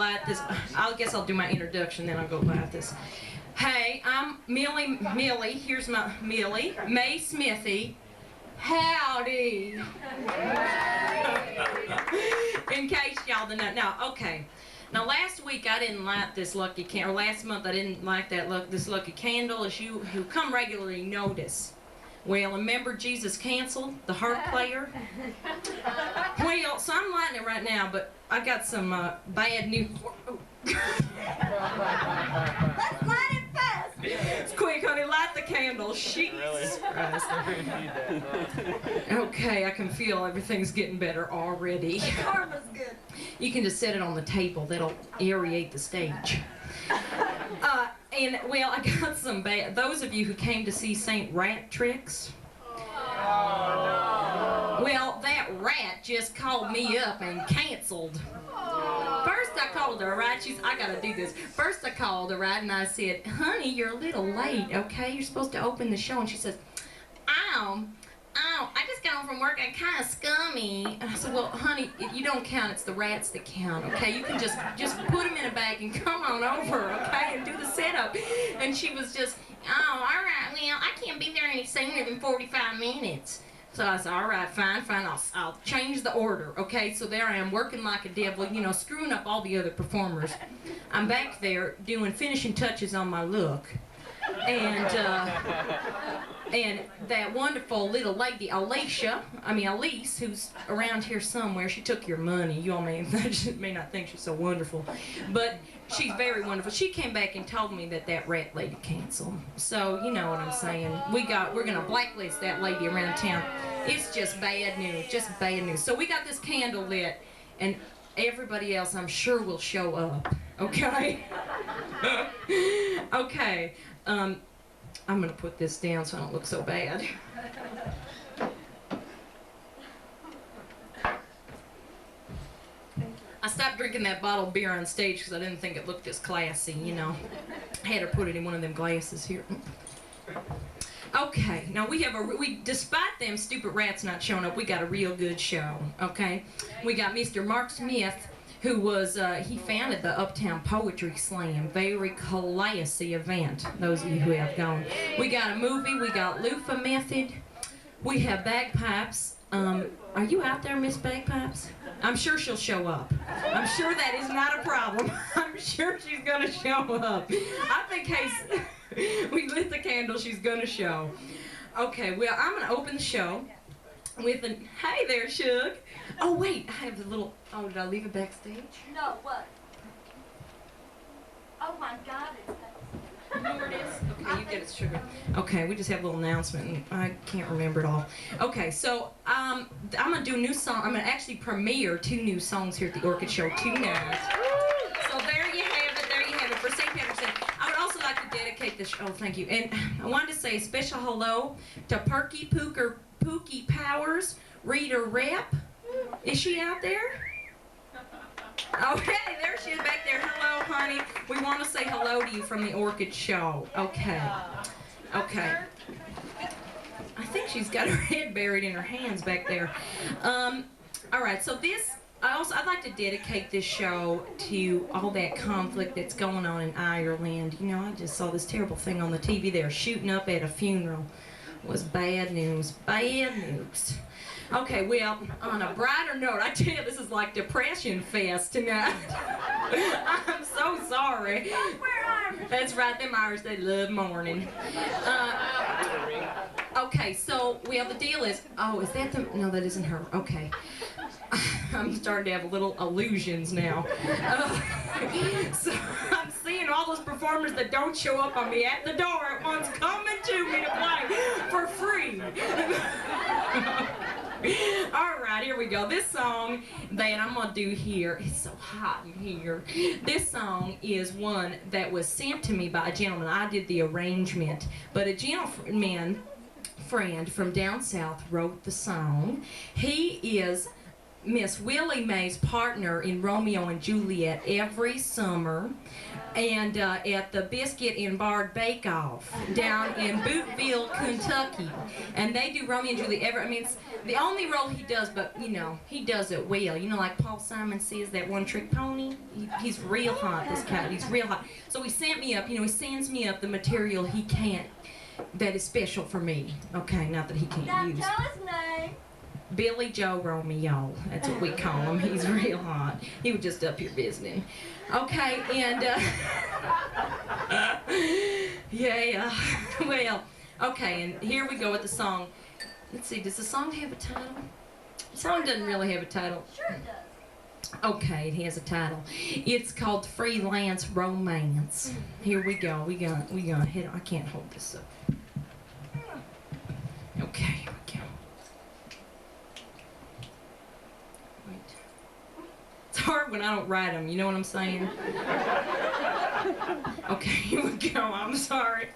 light this. I guess I'll do my introduction, then I'll go light this. Hey, I'm Millie. Here's my Millie. May Smithy. Howdy. In case y'all didn't know. Now, okay. Now, last week I didn't light this lucky candle. Or last month I didn't light this lucky candle, as you who come regularly notice. Well, remember Jesus canceled the harp player? Well, so I'm lighting it right now, but I got some bad news. Let's light it fast. It's quick, honey. Light the candle. Jesus Christ. Okay, I can feel everything's getting better already. Karma's good. You can just set it on the table. That'll aerate the stage. And, well, I got some bad... Those of you who came to see St. Rat Tricks... Oh, no. Well, that rat just called me up and canceled. First I called her, right? I gotta do this. First I called her, right, and I said, honey, you're a little late, okay? You're supposed to open the show. And she says, I just got home from work. I'm kind of scummy. And I said, well, honey, you don't count. It's the rats that count, okay? You can just put them in a bag and come on over, okay, and do the setup. And she was just, all right, well, I can't be there any sooner than 45 minutes. So I said, all right, fine, I'll change the order, okay? So there I am, working like a devil, you know, screwing up all the other performers. I'm back there doing finishing touches on my look. And that wonderful little lady, Elise, who's around here somewhere, she took your money. You all may not think she's so wonderful, but she's very wonderful. She came back and told me that rat lady canceled. So, you know what I'm saying. We're going to blacklist that lady around town. It's just bad news, So we got this candle lit, and everybody else, I'm sure, will show up, okay? Okay. I'm going to put this down so I don't look so bad. I stopped drinking that bottle of beer on stage because I didn't think it looked as classy, you know. I had her put it in one of them glasses here. Okay, now despite them stupid rats not showing up, we got a real good show, okay? We got Mr. Mark Smith, who was, he founded the Uptown Poetry Slam, very classy event, those of you who have gone. We got a movie, we got loofah method, we have bagpipes. Are you out there, Miss Bagpipes? I'm sure she'll show up. I'm sure that is not a problem. I'm sure she's gonna show up. I think, hey, we lit the candle, she's gonna show. Okay, well, I'm gonna open the show with hey there, Shug. Oh wait, I have the little, did I leave it backstage? No, what? Oh my God, it's that. You know where it is? Okay, you get it, Sugar. Okay, we just have a little announcement, and I can't remember it all. Okay, so I'm gonna do a new song. I'm gonna actually premiere 2 new songs here at the Orchid Show tonight. So there you have it, for St. Patterson. I would also like to dedicate this, thank you. And I wanted to say a special hello to Perky Pookie Powers, Rita Rep. Is she out there? Okay, there she is back there. Hello, honey. We want to say hello to you from the Orchid Show. Okay. Okay. I think she's got her head buried in her hands back there. All right, so I'd like to dedicate this show to all that conflict that's going on in Ireland. You know, I just saw this terrible thing on the TV. They were shooting up at a funeral. It was bad news. Bad news. Okay, well, on a brighter note, I tell you, this is like Depression Fest tonight. I'm so sorry. That's right, them Irish, they love mourning. Okay, so, well, the deal is, is that no, that isn't her. Okay. I'm starting to have little illusions now. So I'm seeing all those performers that don't show up on me at the door at once coming to me to play for free. All right, here we go. This song that I'm going to do here, it's so hot in here. This song is one that was sent to me by a gentleman. I did the arrangement, but a gentleman friend from down south wrote the song. He is Miss Willie Mae's partner in Romeo and Juliet every summer, and at the Biscuit and Bar Bake Off down in Bootville, Kentucky. And they do Romeo and Juliet I mean, it's the only role he does, but you know, he does it well. You know, like Paul Simon says, that one trick pony. He's real hot, this cat. He's real hot. So he sent me up, you know, he sends me up the material he can't, that is special for me. Okay, not that he can't Now use. tell his name. Billy Joe Romeo, that's what we call him. He's real hot. He was just up here visiting. Okay, and yeah, well, okay, and here we go with the song. Let's see, does the song have a title? The song doesn't really have a title. Sure it does. Okay, it has a title. It's called Freelance Romance. Here we go. We got hit. I can't hold this up. Okay, here we go. Wait. It's hard when I don't write them, you know what I'm saying? Okay, here we go. I'm sorry.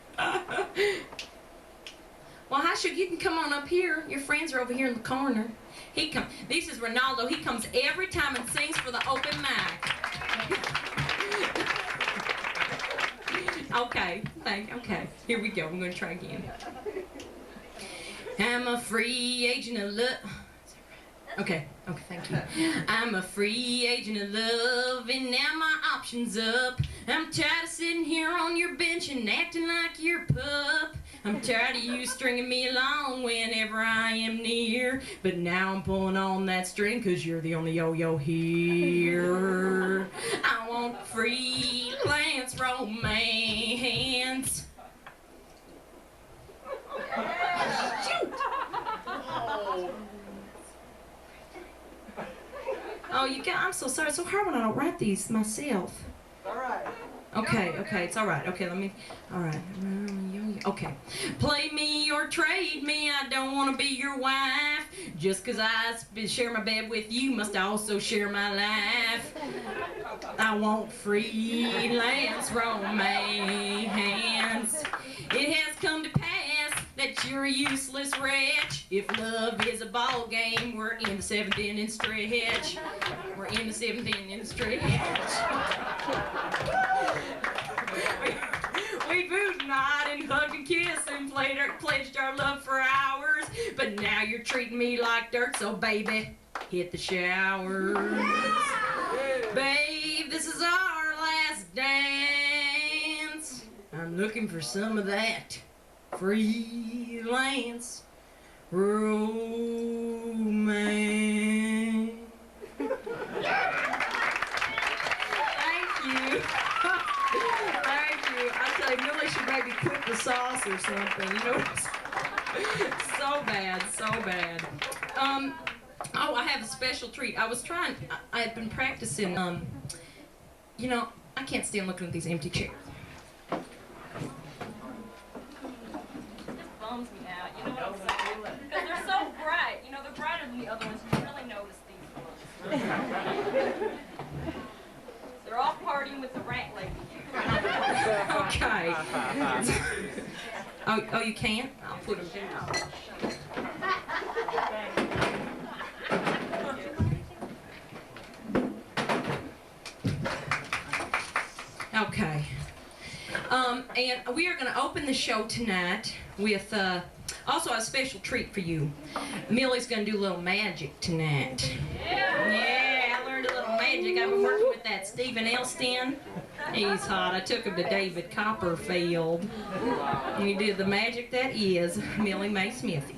Well, hi, Sugar, you can come on up here. Your friends are over here in the corner. This is Ronaldo. He comes every time and sings for the open mic. Okay, here we go. I'm going to try again. I'm a free agent of love. Okay, thank you. I'm a free agent of love, and now my option's up. I'm tired of sitting here on your bench and acting like you're a pup. I'm tired of you stringing me along whenever I am near. But now I'm pulling on that string 'cause you're the only yo-yo here. I want freelance romance. Shoot! Oh, I'm so sorry. It's so hard when I don't write these myself. All right. Okay, it's all right. Okay, all right. Okay. Play me or trade me, I don't want to be your wife. Just 'cause I share my bed with you, must also share my life. I want freelance romance. It has come to pass that you're a useless wretch. If love is a ball game, we're in the 7th inning stretch. We're in the 7th inning stretch. We booed and eyed and hugged and kissed and pledged our love for hours. But now you're treating me like dirt, so baby, hit the showers. Babe, this is our last dance. I'm looking for some of that freelance romance. Thank you. Thank you. I tell you, Millie should maybe quit the sauce or something. You know what I'm saying? So bad. Oh, I have a special treat. I had been practicing, you know, I can't stand looking at these empty chairs. It bums me out, you know what I'm saying? Because they're so bright. You know, they're brighter than the other ones. You really notice these ones. They're all partying with the rat lady. Okay. Oh, you can't? I'll put them down. Okay. And we are going to open the show tonight with also a special treat for you. Millie's going to do a little magic tonight. Yeah, I learned a little magic. I've been working with that Stephen Elston. He's hot. I took him to David Copperfield. And he did the magic that is Millie Mae Smithy.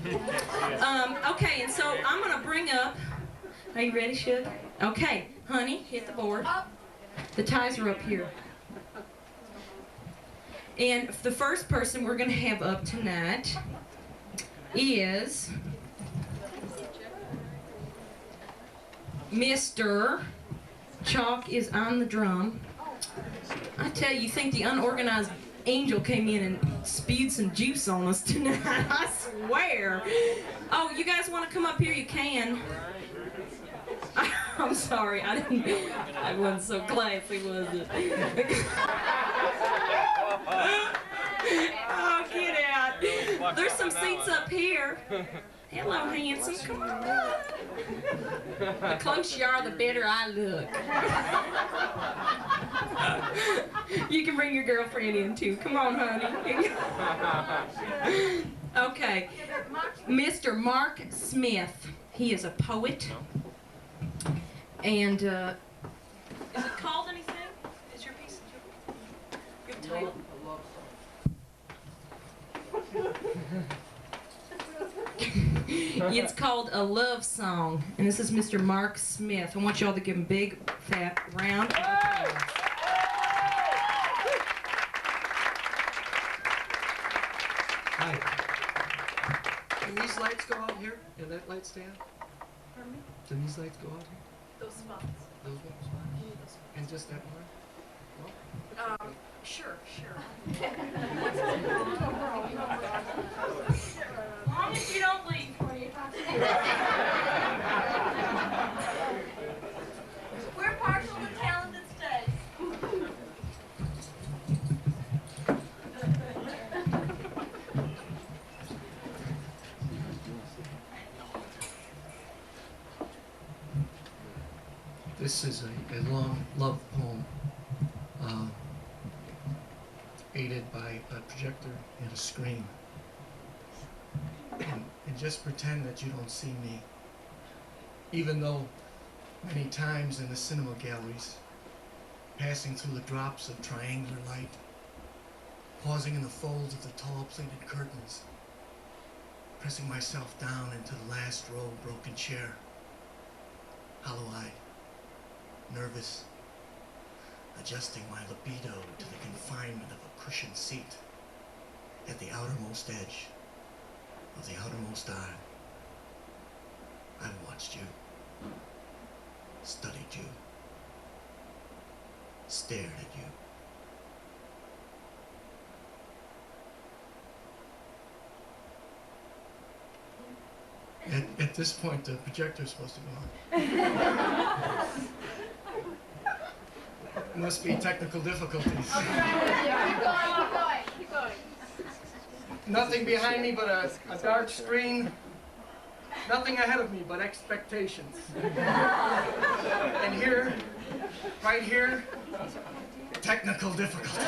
Okay, and so I'm going to bring up... Are you ready, Sugar? Okay, honey, hit the board. The ties are up here. And the first person we're going to have up tonight is Mr. Chalk is on the drum. I tell you, think the unorganized angel came in and spewed some juice on us tonight. I swear. Oh, you guys want to come up here? You can. I'm sorry, I wasn't so classy, was it? Oh, get out. There's some seats up here. Hello, handsome. Come on. The closer you are, the better I look. You can bring your girlfriend in too. Come on, honey. Okay. Mr. Mark Smith. He is a poet. And, Is it called anything? Is your piece? Your title? it's called A Love Song. And this is Mr. Mark Smith. I want y'all to give him a big, fat round of applause. Hi. Can these lights go out here? Can that light stand? Pardon me? Can these lights go out here? Those spots. Those ones? And just that one? Sure. As long as you don't leave. We're partial to talent that stays. This is a long love poem, aided by a projector and a screen. And just pretend that you don't see me, even though many times in the cinema galleries, passing through the drops of triangular light, pausing in the folds of the tall pleated curtains, pressing myself down into the last row broken chair, hollow-eyed, nervous, adjusting my libido to the confinement of a cushioned seat at the outermost edge of the outermost eye. I've watched you, studied you, stared at you. At this point, the projector's supposed to go on. Must be technical difficulties. Keep going. Nothing behind me but a dark screen. Nothing ahead of me but expectations. And here, right here, technical difficulties.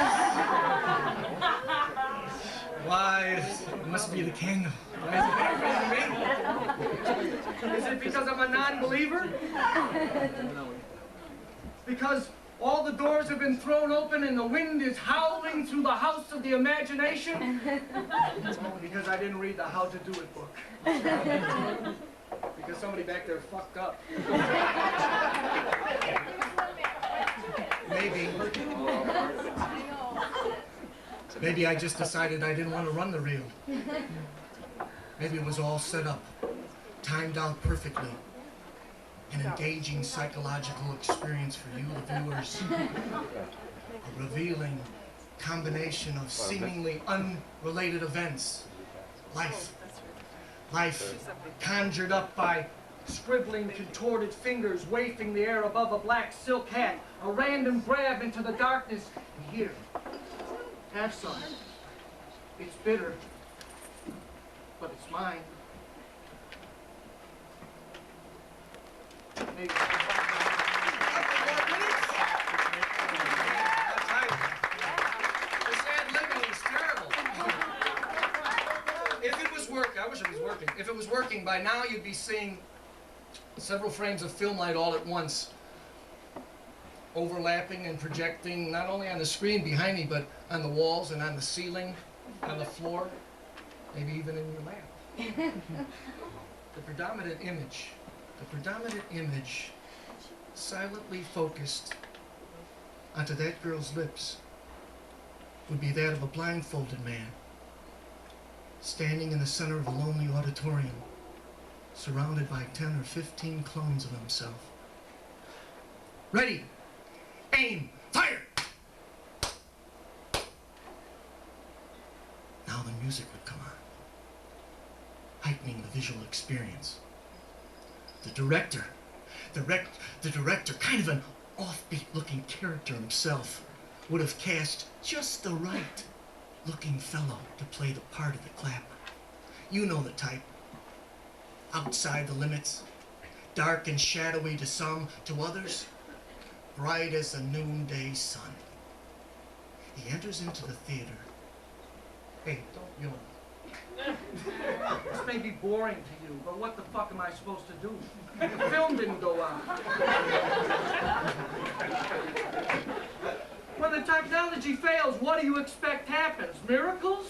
Why, it must be the candle. Why is it happening to me? Is it because I'm a non-believer? Because all the doors have been thrown open and the wind is howling through the house of the imagination? It's only because I didn't read the How to Do It book. Because somebody back there fucked up. Maybe I just decided I didn't want to run the reel. Maybe it was all set up, timed out perfectly. An engaging psychological experience for you, the viewers. A revealing combination of seemingly unrelated events. Life conjured up by scribbling, contorted fingers wafting the air above a black silk hat. A random grab into the darkness. And here, have some. It's bitter, but it's mine. Maybe. If it was working, I wish it was working. If it was working, by now you'd be seeing several frames of film light all at once, overlapping and projecting not only on the screen behind me, but on the walls and on the ceiling, on the floor, maybe even in your lap. The predominant image silently focused onto that girl's lips would be that of a blindfolded man standing in the center of a lonely auditorium, surrounded by 10 or 15 clones of himself. Ready, aim, fire! Now the music would come on, heightening the visual experience. The director, kind of an offbeat-looking character himself, would have cast just the right-looking fellow to play the part of the clapper. You know the type. outside the limits, dark and shadowy to some, to others, bright as the noonday sun. He enters into the theater. Hey, don't yawn. This may be boring to you, but what the fuck am I supposed to do? The film didn't go on. When the technology fails, what do you expect happens? Miracles?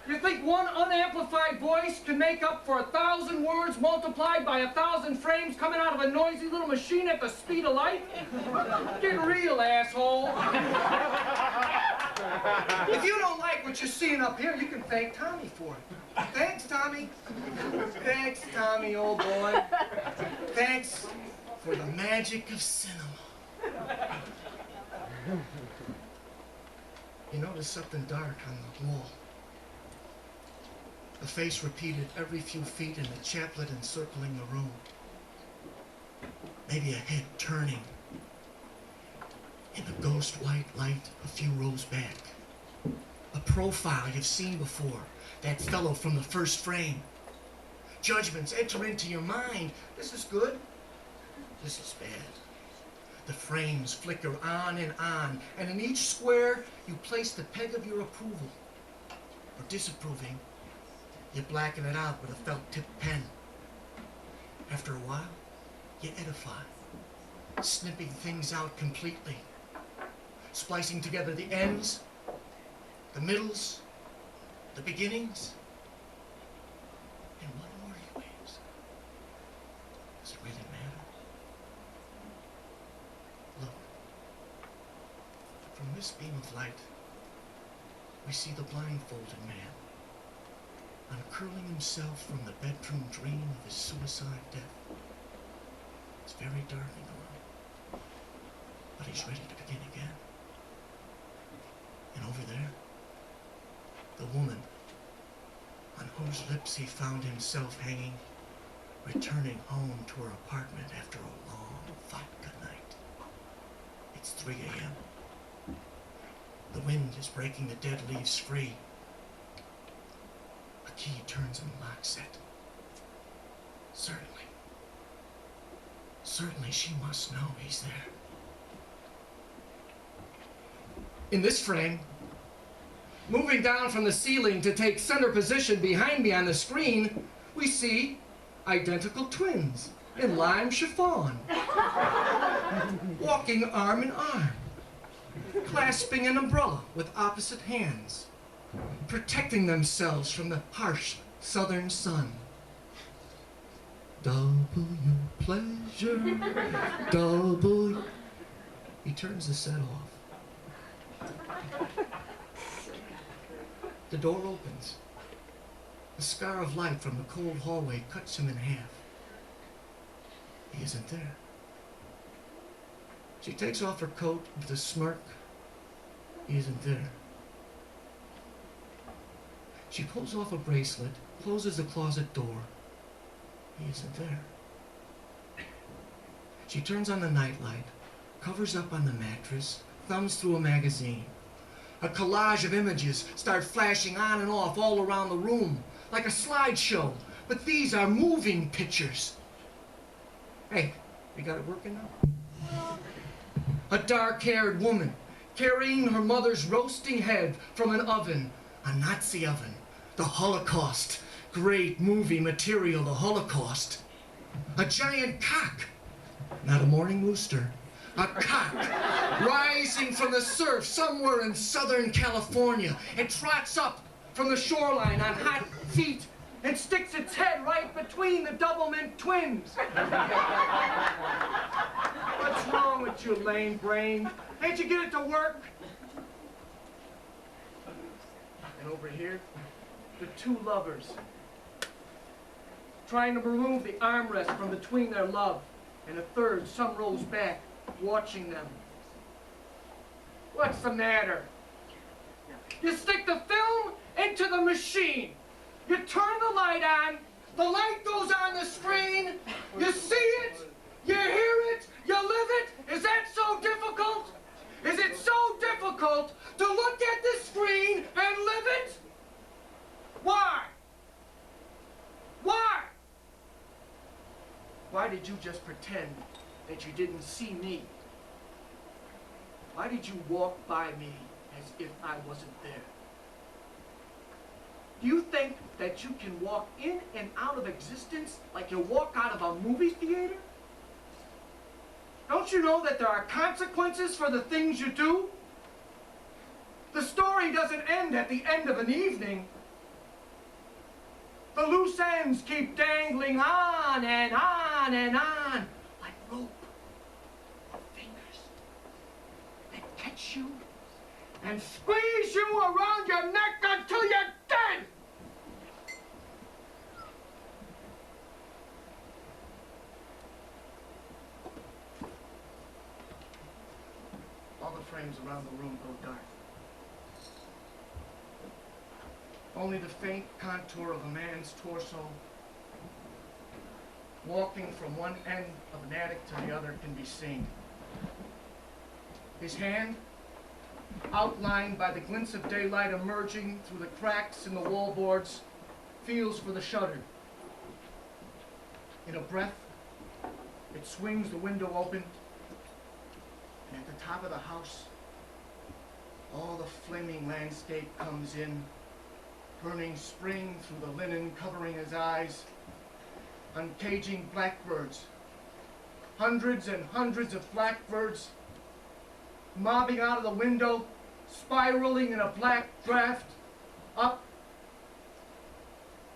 You think one unamplified voice can make up for 1,000 words multiplied by 1,000 frames coming out of a noisy little machine at the speed of light? Get real, asshole. If you don't like what you're seeing up here, you can thank Tommy for it. Thanks, Tommy. Thanks, Tommy, old boy. Thanks For the magic of cinema. You notice something dark on the wall. A face repeated every few feet in the chaplet encircling the room. Maybe a head turning. In the ghost white light a few rows back. A profile you've seen before. That fellow from the first frame. Judgments enter into your mind. This is good. This is bad. The frames flicker on, and in each square you place the peg of your approval or disapproving. You blacken it out with a felt-tipped pen. After a while, you edify, snipping things out completely, splicing together the ends, the middles, the beginnings. In what order you ways? Does it really matter? Look, from this beam of light, we see the blindfolded man, uncurling himself from the bedroom dream of his suicide death. It's very dark in the room, but he's ready to begin again. And over there, the woman on whose lips he found himself hanging, returning home to her apartment after a long vodka night. It's 3 a.m. The wind is breaking the dead leaves free. A key turns in the lock set. Certainly she must know he's there. In this frame, moving down from the ceiling to take center position behind me on the screen, we see identical twins in lime chiffon, walking arm in arm, clasping an umbrella with opposite hands, protecting themselves from the harsh southern sun. W pleasure, W. He turns the set off. The door opens. A scar of light from the cold hallway cuts him in half. He isn't there. She takes off her coat with a smirk. He isn't there. She pulls off a bracelet, closes the closet door. He isn't there. She turns on the nightlight, covers up on the mattress, thumbs through a magazine. A collage of images start flashing on and off all around the room, like a slideshow. But these are moving pictures. Hey, we got it working now? A dark-haired woman carrying her mother's roasting head from an oven, a Nazi oven, the Holocaust. Great movie material, the Holocaust. A giant cock, not a morning rooster. A cock rising from the surf somewhere in Southern California. It trots up from the shoreline on hot feet and sticks its head right between the double-mint twins. What's wrong with you, lame brain? Can't you get it to work? And over here, the two lovers, trying to remove the armrest from between their love, and a third some rows back, watching them. What's the matter? You stick the film into the machine. You turn the light on. The light goes on the screen. You see it. You hear it. You live it. Is that so difficult? Is it so difficult to look at the screen and live it? Why? Why? why did you just pretend that you didn't see me? Why did you walk by me as if I wasn't there? Do you think that you can walk in and out of existence like you walk out of a movie theater? Don't you know that there are consequences for the things you do? The story doesn't end at the end of an evening. The loose ends keep dangling on and on and on like rope or fingers that catch you and squeeze you around your neck until you're dead. All the frames around the room go dark. Only the faint contour of a man's torso walking from one end of an attic to the other can be seen. His hand, outlined by the glints of daylight emerging through the cracks in the wallboards, feels for the shutter. In a breath, it swings the window open, and at the top of the house, all the flaming landscape comes in, burning spring through the linen covering his eyes, uncaging blackbirds. Hundreds and hundreds of blackbirds mobbing out of the window, spiraling in a black draft, up.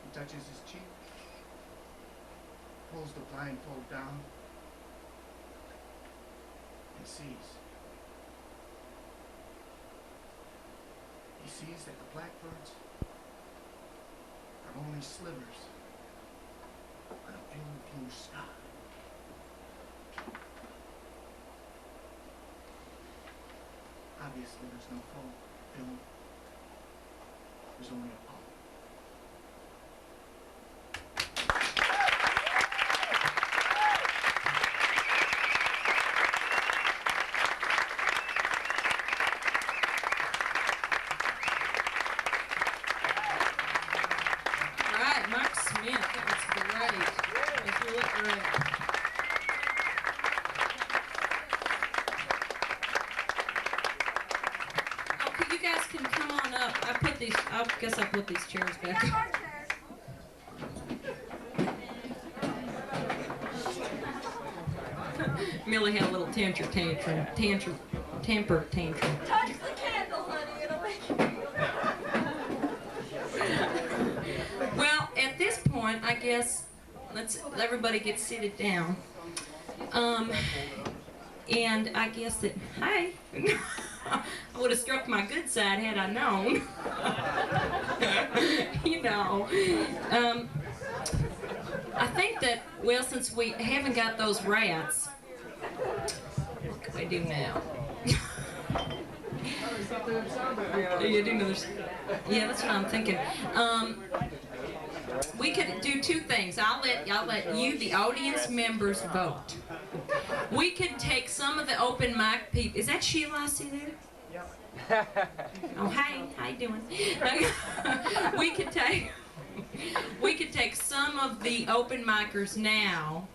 He touches his cheek, pulls the blindfold down, and sees. He sees that the blackbirds are only slivers on a pale blue sky. Obviously, there's no film. There's only a poem. All right, Mark Smith, that was great. If you look great. Okay, you guys can come on up. I guess I put these chairs back. Millie had a little temper tantrum. Touch the candle, honey. It'll make you feel better. Well, at this point, I guess let's everybody get seated down. And I guess that hi. I would have struck my good side had I known. You know. I think that, well, since we haven't got those rats, what can we do now? You do know yeah, that's what I'm thinking. We could do two things. I'll let you, the audience members, vote. We could take some of the open mic people. Is that Sheila I see there? Oh, hey, how you doing? We could take some of the open micers now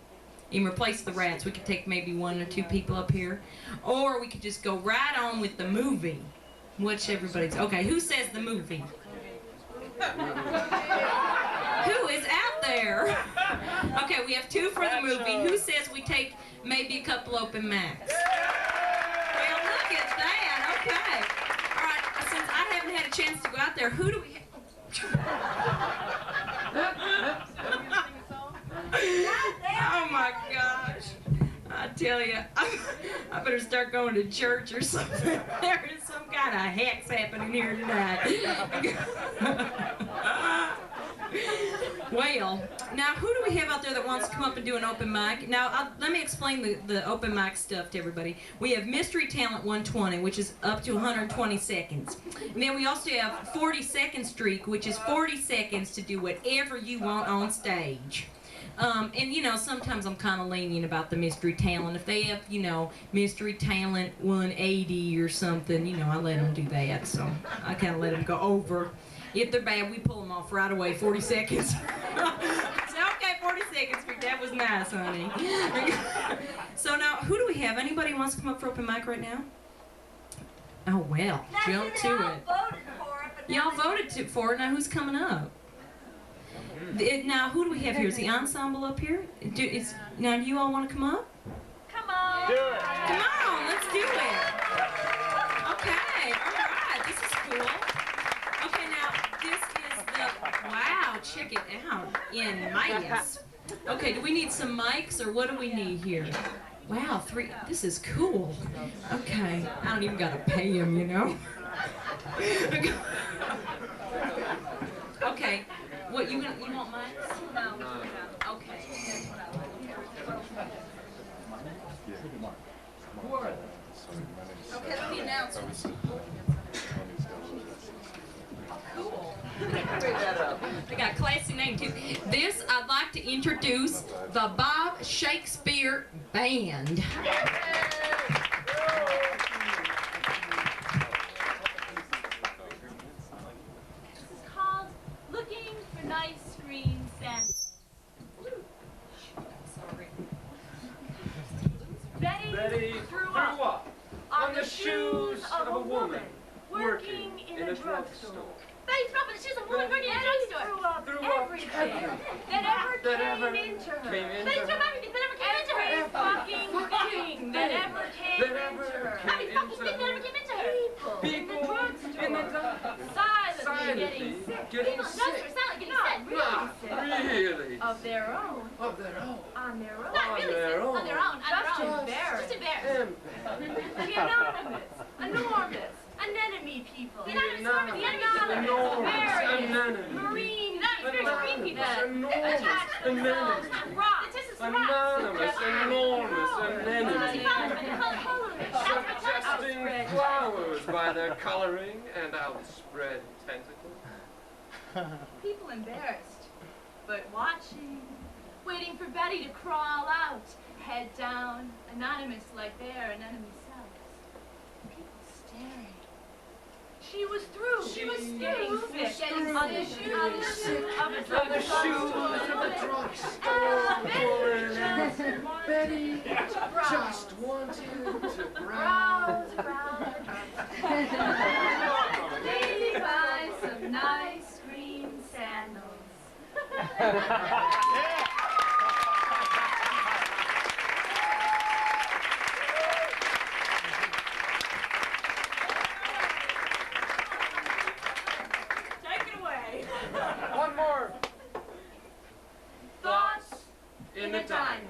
and replace the rats. We could take maybe one or two people up here, or we could just go right on with the movie. Which everybody's okay. Who says the movie? Who is out there? Okay, we have two for the movie. Who says we take maybe a couple open mics? Well, look at that. Okay. All right. Since I haven't had a chance to go out there, who do we Oh my gosh. I tell you, I better start going to church or something. There is some kind of hex happening here tonight. Well, now who do we have out there that wants to come up and do an open mic? Now, let me explain the open mic stuff to everybody. We have Mystery Talent 120, which is up to 120 seconds. And then we also have 40-second streak, which is 40 seconds to do whatever you want on stage. And you know, sometimes I'm kind of lenient about the Mystery Talent. If they have, you know, Mystery Talent 180 or something, you know, I let them do that. So I kind of let them go over. If they're bad, we pull them off right away, 40 seconds. So, okay, 40 seconds, that was nice, honey. So now, who do we have? Anybody wants to come up for open mic right now? Oh, well, jump to it. Y'all voted for it. Now, who's coming up? Now, who do we have here? Is the ensemble up here? Now, do you all want to come up? Come on. Do it. Come on, let's do it. Okay, all right, this is cool. Okay, now, this is the, wow, check it out, in mics. Okay, do we need some mics, or what do we need here? Wow, this is cool. Okay, I don't even gotta pay him, you know? Okay, what, you want mics? No. Okay. Okay, let me announce what's cool. They got a classy name too. This, I'd like to introduce the Bob Shakespeare Band. This is called Looking for Nice Green Sandals. Sorry. Betty threw up on the shoes of a woman working in a drugstore. Betty threw up on the shoes of a woman working in a drugstore. Threw up everything that ever came into her. Betty threw up everything that ever came into her. Every fucking thing that ever came into her. Every fucking thing that ever came into her. People in the drugstore. Silently getting sick. Silently getting sick. Not Really? of their own. Of their own. On their own. Not really sick. own. On their own. Just On their own. embarrassed. Just embarrassed. The anonymous, enormous, anemone people. The anonymous, Various, Anonymous. marine Marine people. Enormous. attach themselves Anemone. to rocks. The tissues rocks. Anonymous, enormous, Suggesting suggesting flowers by their coloring and outspread tentacles. People embarrassed, but watching, waiting for Betty to crawl out, head down, anonymous like their anemone selves. People staring. She was through. She was was sick. through. On the shoes On the shoes of a of the drugstore. Betty just wanted to browse. Maybe buy some nice green sandals. Take it away. One more. Thoughts In the diner.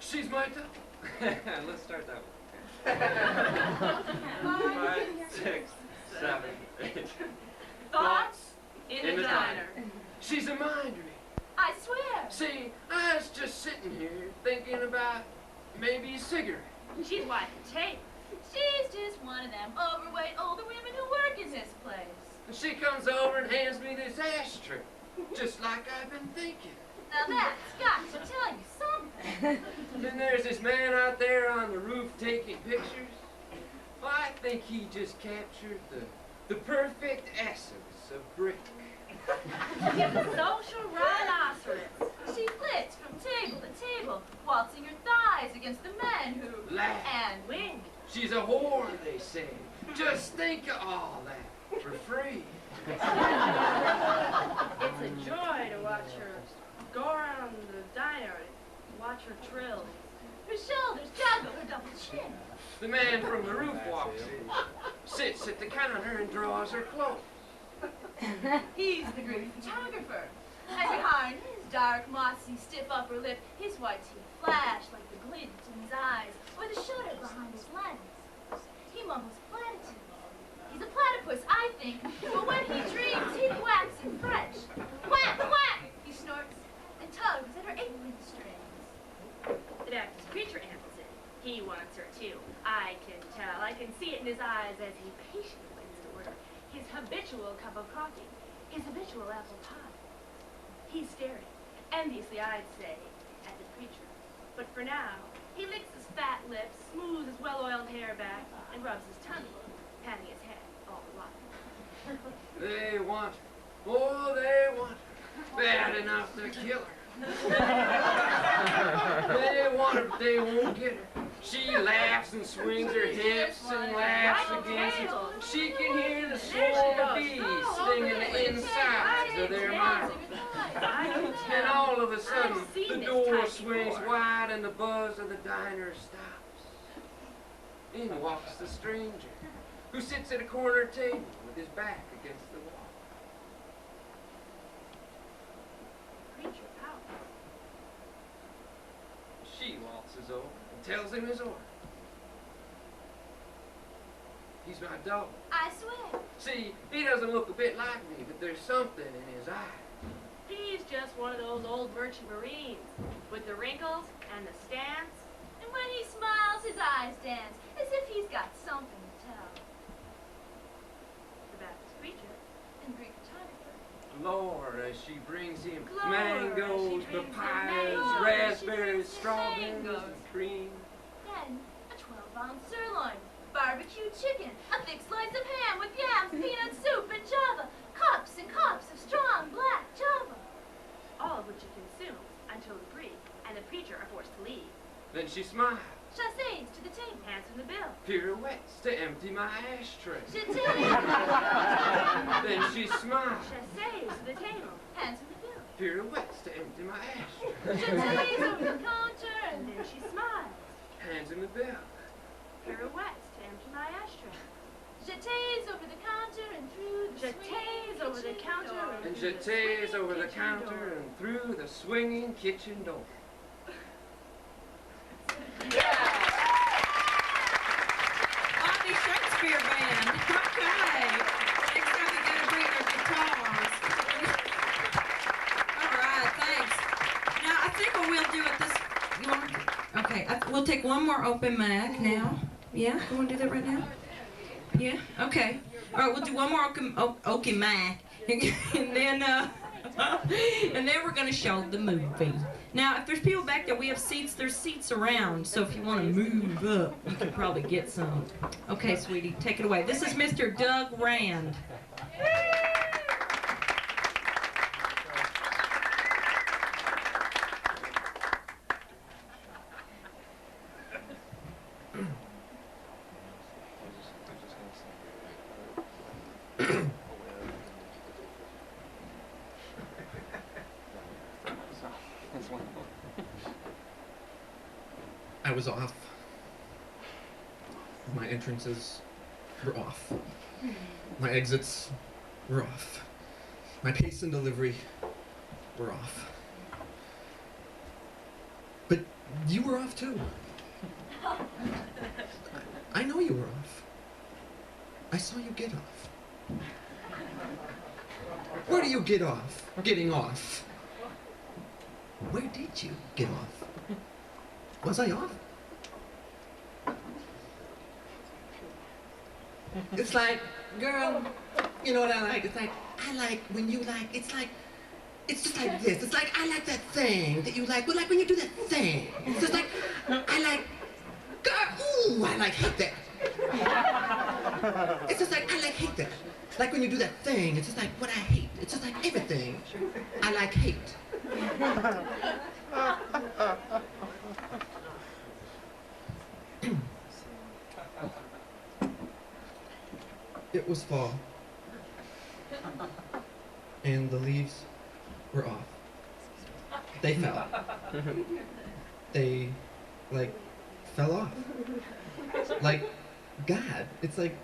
She's my doll. Let's start that one. 5, 6, 7, 8. Thoughts in the diner. She's a mind reader. I swear. See, I was just sitting here thinking about maybe a cigarette. She's wiping tape. She's just one of them overweight older women who work in this place. And she comes over and hands me this ashtray, just like I've been thinking. Now that's got to tell you something. Then there's this man out there on the roof taking pictures. Well, I think he just captured the perfect essence of brick. She's a social rhinoceros. She flits from table to table, waltzing her thighs against the men who Laugh. and wink. She's a whore, they say. Just think of all that for free. It's a joy to watch her go around the diner and watch her trill. Her shoulders juggle her double chin. The man from the roof walks in, sits at the counter and draws her clothes. He's the great photographer. And behind his dark, mossy, stiff upper lip, his white teeth flash like the glint in his eyes or the shudder behind his lens. He mumbles platitudes. He's a platypus, I think, but when he dreams, he quacks in French. Quack, quack, he snorts and tugs at her apron strings. The Baptist preacher handles it. He wants her too. I can tell. I can see it in his eyes as he patiently waits to order his habitual cup of coffee, his habitual apple pie. He's staring, enviously I'd say, at the preacher. But for now, he licks his fat lips, smooths his well-oiled hair back, and rubs his tummy, patting his head all the while. They want her. Oh, they want her. Bad enough to kill her. They won't get her. She laughs and swings her hips and laughs against them. She can hear the swarm of bees stinging the insides of their mouths. And all of a sudden, the door swings wide and the buzz of the diner stops. In walks the stranger, who sits at a corner table with his back against the wall. Preacher pouts. She waltzes over and tells him his order. He's my dog. I swear. See, he doesn't look a bit like me, but there's something in his eye. He's just one of those old merchant marines with the wrinkles and the stance. And when he smiles, his eyes dance, as if he's got something to tell. The Baptist preacher. And Greek photographer. Lord, as she brings him Lord, mangoes, as she brings him papayas, mangoes, raspberries, she brings him strawberries, mangoes. and cream. Then, a 12-ounce sirloin, barbecue chicken, a thick slice of ham with yams, peanut soup, and java, cups and cups of strong black java. All of which he consumes until the priest and the preacher are forced to leave. Then she smiles, Chassés to the table. Hands from the bill. pirouettes to empty my ashtray. Chassés. Then she smiles, Chassés to the table. Hands from the bill. pirouettes to empty my ashtray. Chassés over the counter. And then she smiles. Hands in the bill. Pirouettes to empty my ashtray. Jetés over the counter and through the Jetés over the counter And jetés over the counter and through the swinging kitchen door. Bobby Shakespeare Band. Okay. Next time we gotta bring our guitars. All right, thanks. Now I think what we'll do at this. You want? Okay, we'll take one more open mic now. Yeah, you want to do that right now? Yeah. Okay. All right, we'll do one more open mic, and then we're gonna show the movie. Now, if there's people back there, we have seats. There's seats around, so if you want to move up, you can probably get some. Okay, sweetie, take it away. This is Mr. Doug Rand. I was off. My entrances were off. My exits were off. My pace and delivery were off. But you were off too. I know you were off. I saw you get off. Where do you get off? Getting off. Where did you get off? Was I off? It's like, girl, you know what I like? It's like, I like when you like, it's just like this. It's like, I like that thing that you like, but like when you do that thing. It's just like, I like, girl, ooh, I like hate that. It's just like, I like hate that. Like when you do that thing, it's just like what I hate. It's just like everything I like hate. It was fall, and the leaves were off. They fell. They, like, fell off. Like God. It's like,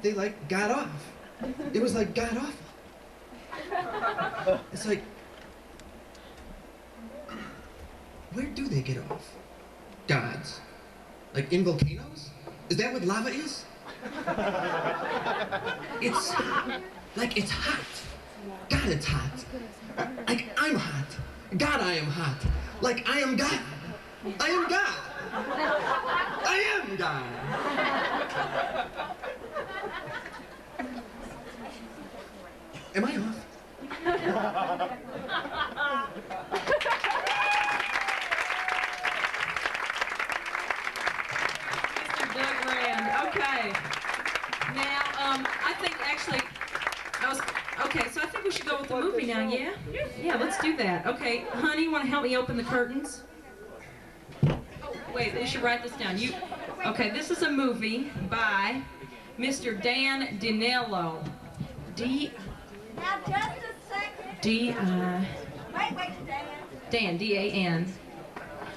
they, like, got off. It was like God awful. It's like, where do they get off? Gods. Like in volcanoes? Is that what lava is? It's like it's hot. God, it's hot. Like I'm hot. God, I am hot. Like I am God. I am God. I am God. Am I off? Mr. Doug Rand. Okay. Now, I think actually, so I think we should go with the movie now, yeah? Yeah, let's do that. Okay, honey, you want to help me open the curtains? Oh, wait, we should write this down. Okay, this is a movie by Mr. Dan Dinello. Now just a second. D-I... Wait, Dan. Dan, D-A-N.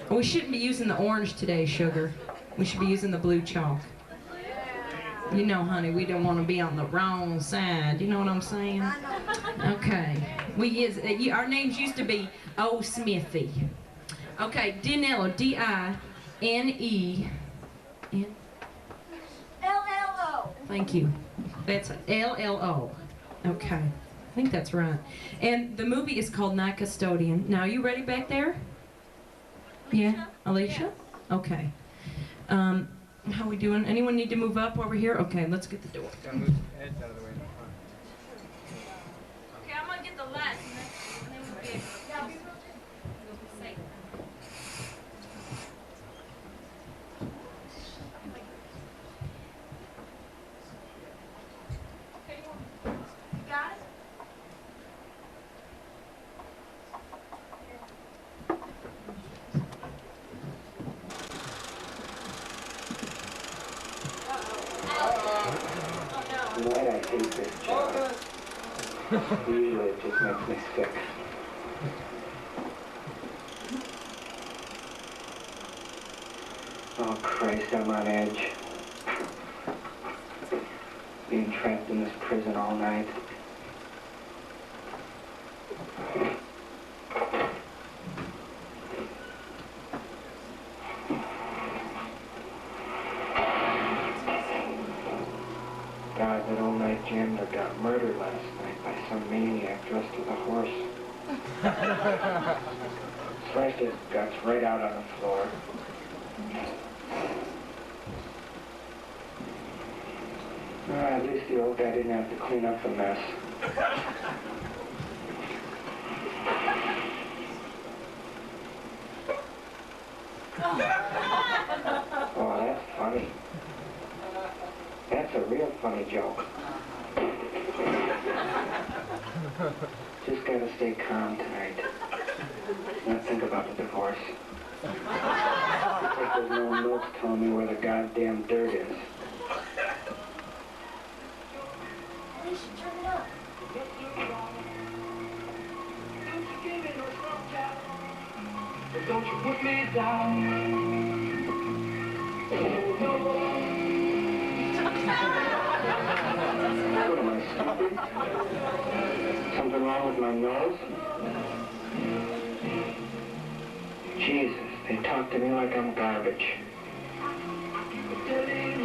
Well, we shouldn't be using the orange today, sugar. We should be using the blue chalk. You know, honey, we don't want to be on the wrong side. You know what I'm saying? Okay. Our names used to be O. Smithy. Okay, Dinello, D-I-N-E. L-L-O. Thank you. That's L-L-O. Okay. I think that's right. And the movie is called Night Custodian. Now, are you ready back there? Yeah? Alicia? Okay. How we doing? Anyone need to move up over here? Okay, let's get the door. Gotta move the edge out of the way. Okay, I'm gonna get the lights and then we'll be able to safe. You got it? Tonight I hate this job. Usually it just makes me sick. Oh Christ, I'm on edge. Being trapped in this prison all night. God, that old night janitor got murdered last night by some maniac dressed as a horse. Sliced his guts right out on the floor. At least the old guy didn't have to clean up the mess. Oh, that's funny. That's a real funny joke. Just gotta stay calm tonight. Not think about the divorce. It's like there's no notes telling me where the goddamn dirt is. Alicia, turn it up. Don't you put me down. What am I, stupid? Something wrong with my nose? Jesus, they talk to me like I'm garbage.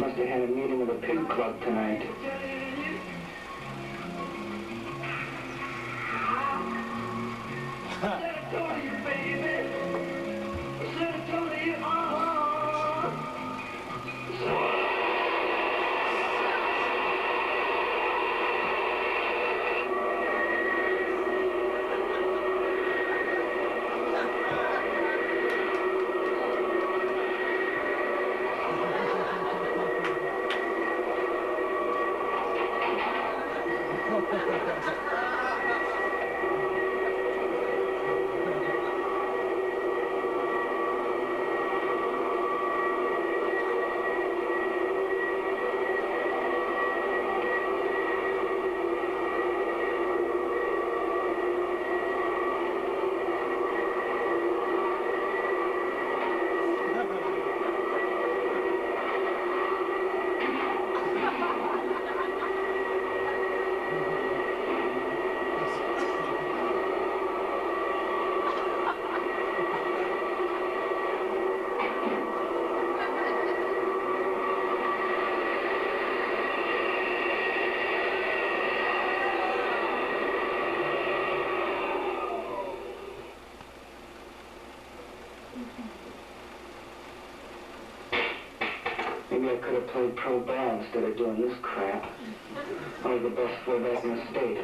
Must have had a meeting of the pig club tonight. Maybe I could have played pro ball instead of doing this crap. I was the best fullback in the state.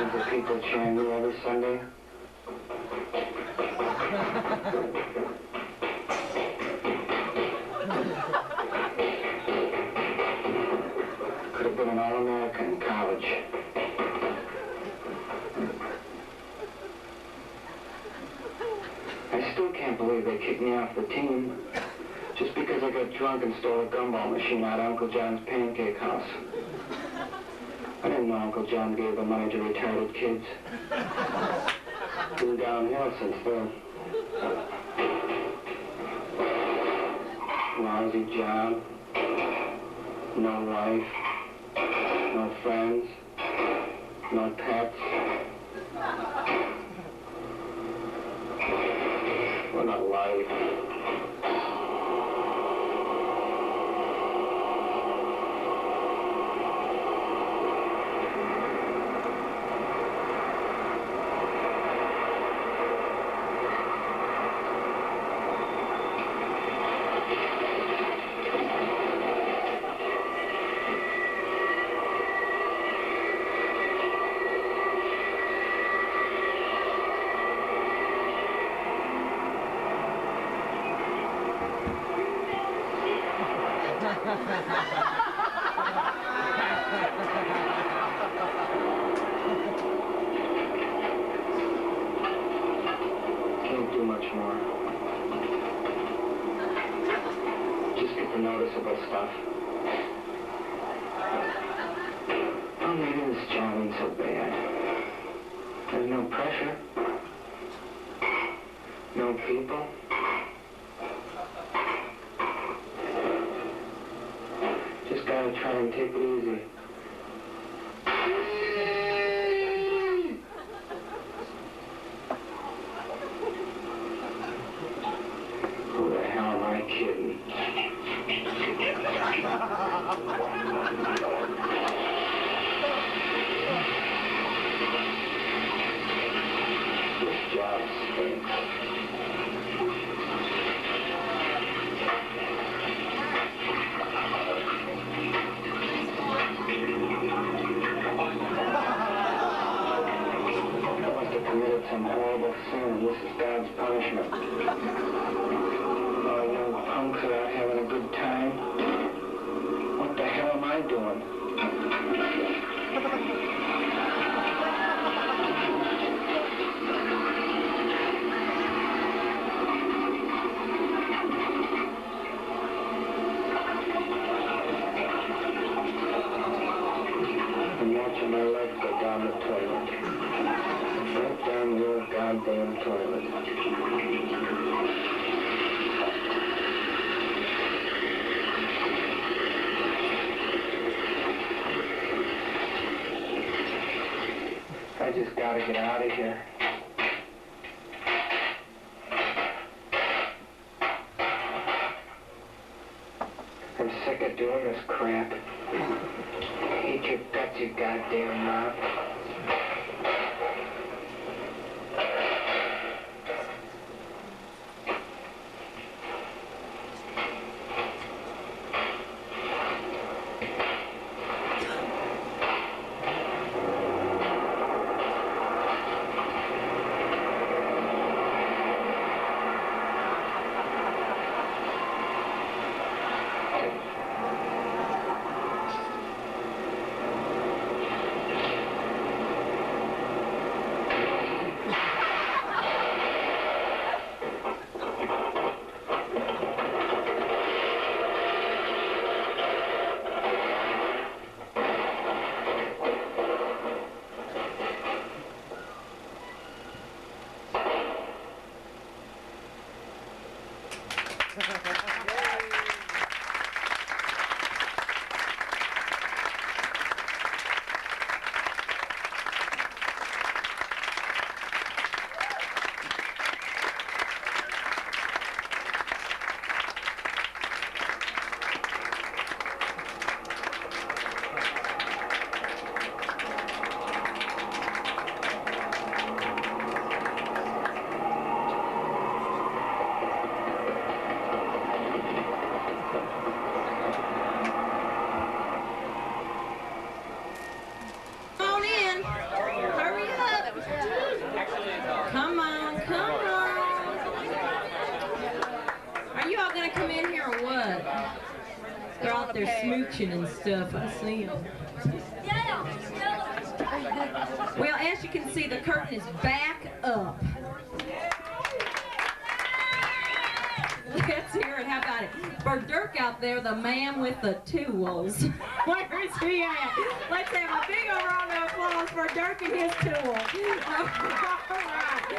Millions of people cheering you every Sunday. Could have been an All-American in college. I still can't believe they kicked me off the team just because I got drunk and stole a gumball machine out of Uncle John's pancake house. I didn't know Uncle John gave the money to retarded kids. Been downhill since then. Lousy job, no wife, no friends, no pets. What a life. Can't do much more. Just get the noticeable stuff. Oh, maybe this job ain't so bad. There's no pressure. No people. Just gotta try and take it easy. Who the hell am I kidding? This job stinks. Committed some horrible sin, and this is God's punishment. All young punks are out having a good time. What the hell am I doing? I'm watching my life go down the toilet. Right down your goddamn toilet. I just gotta get out of here. I'm sick of doing this crap. Eat your guts, you goddamn mouth. out there smooching and stuff. I see them. Well, as you can see, the curtain is back up. Let's hear it. How about it? For Dirk out there, the man with the tools. Where is he at? Let's have a big old round of applause for Dirk and his tools. All right. He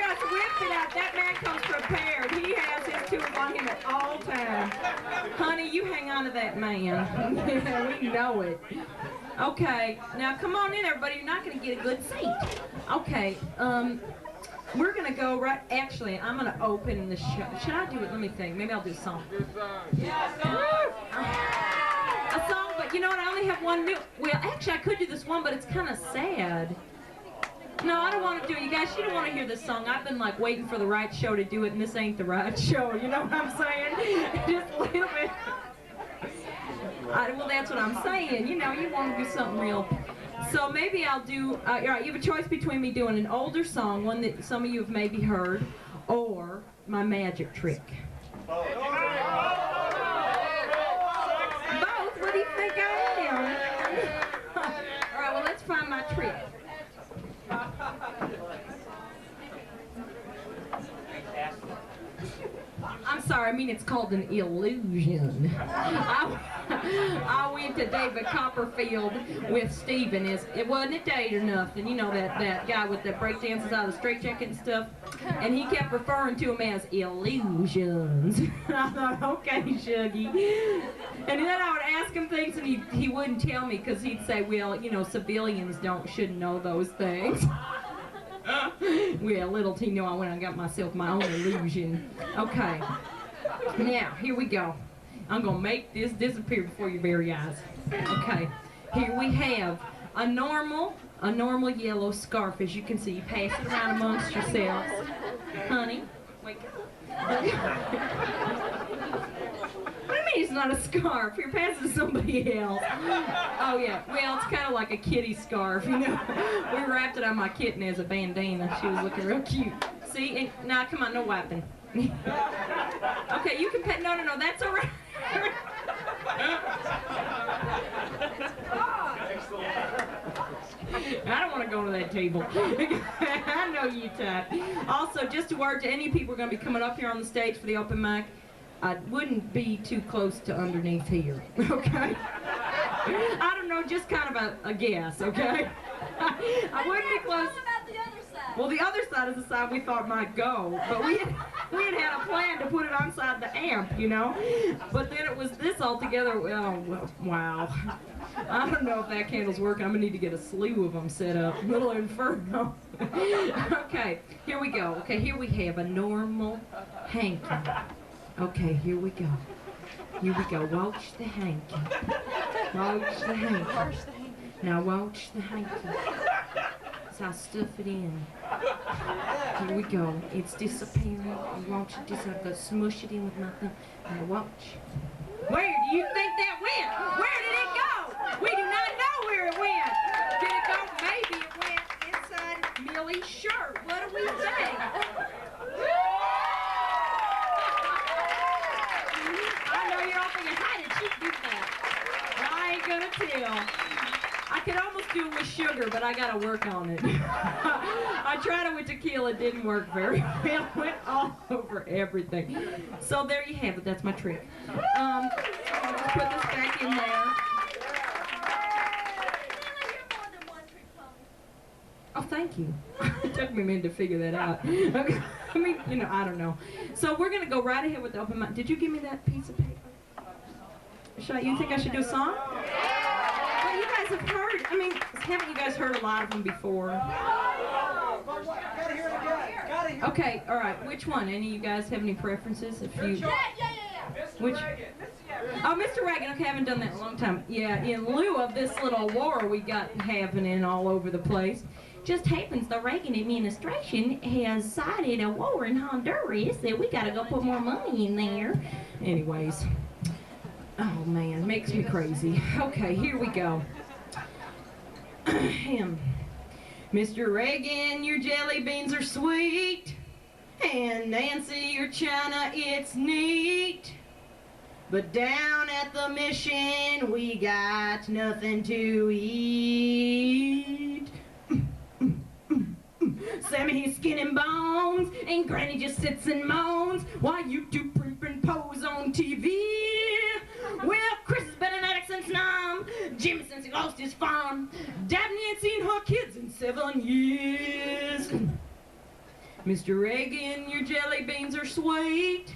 just whipped it out. That man comes prepared. He has his tools on him at all times. Honey, you hang on to that man. Yeah, we know it. Okay. Now, come on in, everybody. You're not going to get a good seat. Okay. We're going to go right, actually, I'm going to open the show. Should I do it? Let me think. Maybe I'll do a song. A song, but you know what? I only have one new, well, actually, I could do this one, but it's kind of sad. No, I don't want to do it. You guys, you don't want to hear this song. I've been, like, waiting for the right show to do it, and this ain't the right show. You know what I'm saying? Just a little bit. Well, that's what I'm saying. You know, you want to do something real. So maybe I'll do, all right, you have a choice between me doing an older song, one that some of you have maybe heard, or my magic trick. Both? What do you think I am? All right, well, let's find my trick. I'm sorry, I mean it's called an illusion. I went to David Copperfield with Steven. It wasn't a date or nothing. You know that guy with the break dances out of the straitjacket and stuff? And he kept referring to them as illusions. I thought, okay, Shuggy. And then I would ask him things and he wouldn't tell me because he'd say, well, you know, civilians shouldn't know those things. Well, little did he know I went and got myself my own illusion. Okay. Now, here we go. I'm going to make this disappear before your very eyes. Okay. Here we have a normal yellow scarf. As you can see, you pass it around amongst yourselves. Honey, wake up. What do you mean it's not a scarf? You're passing to somebody else. Oh, yeah. Well, it's kind of like a kitty scarf, you know. We wrapped it on my kitten as a bandana. She was looking real cute. See? And, now, come on, no wiping. Okay, you can pet. No, that's all right. I don't want to go to that table. I know you type. Also, just a word to any people who are going to be coming up here on the stage for the open mic. I wouldn't be too close to underneath here, okay? I don't know, just kind of a guess, okay? I wouldn't be close. Well, the other side is the side we thought might go, but we had a plan to put it inside the amp, you know? But then it was this altogether. Oh, wow. I don't know if that candle's working. I'm going to need to get a slew of them set up. Little inferno. Okay, here we go. Okay, here we have a normal hanky. Okay, here we go. Here we go. Watch the hanky. Watch the hanky. Now watch the hanky. So I stuff it in. Here we go. It's disappearing. You watch it disappear. I'm going to smush it in with my thumb. Now watch. Where do you think that went? Where did it go? We do not know where it went. Did it go? Maybe it went inside Millie's shirt. What do we think? I know you're all thinking, how did she do that? I ain't gonna tell. I could almost do it with sugar, but I gotta work on it. I tried it with tequila, it didn't work very well. It went all over everything. So there you have it, that's my trick. I'll just put this back in there. Oh, thank you. It took me a minute to figure that out. Okay. I mean, you know, I don't know. So we're gonna go right ahead with the open mic. Did you give me that piece of paper? You think I should do a song? Well, you guys have heard, I mean, haven't you guys heard a lot of them before? Okay, all right. Which one? Any of you guys have any preferences? If you, which? Oh, Mr. Reagan. Okay, I haven't done that in a long time. Yeah, in lieu of this little war we got happening all over the place, just happens the Reagan administration has cited a war in Honduras that we got to go put more money in there. Anyways. Oh man, makes me crazy. Okay, here we go. Mr. Reagan, your jelly beans are sweet, and Nancy, your china, it's neat. But down at at the mission, we got nothing to eat. Sammy, he's skin and bones, and Granny just sits and moans while you two primp and pose on TV. Well, Chris has been an addict since 9, Jimmy since he lost his farm, Dabney ain't seen her kids in 7 years. Mr. Reagan, your jelly beans are sweet,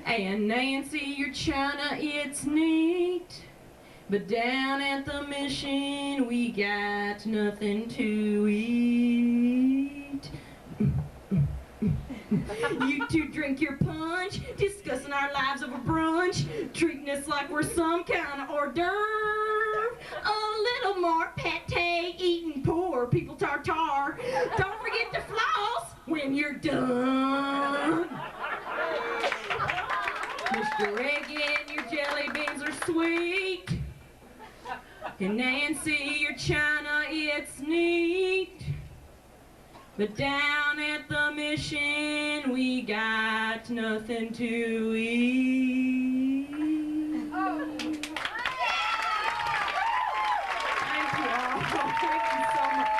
and Nancy, your china, it's neat. But down at the mission, we got nothing to eat. You two drink your punch, discussing our lives over brunch, treating us like we're some kind of hors d'oeuvre. A little more pate, eating poor people tartare. Don't forget to floss when you're done. Mr. Reagan, your jelly beans are sweet, and Nancy, your china, it's neat. But down at the mission, we got nothing to eat. Thank you all. Thank you so much.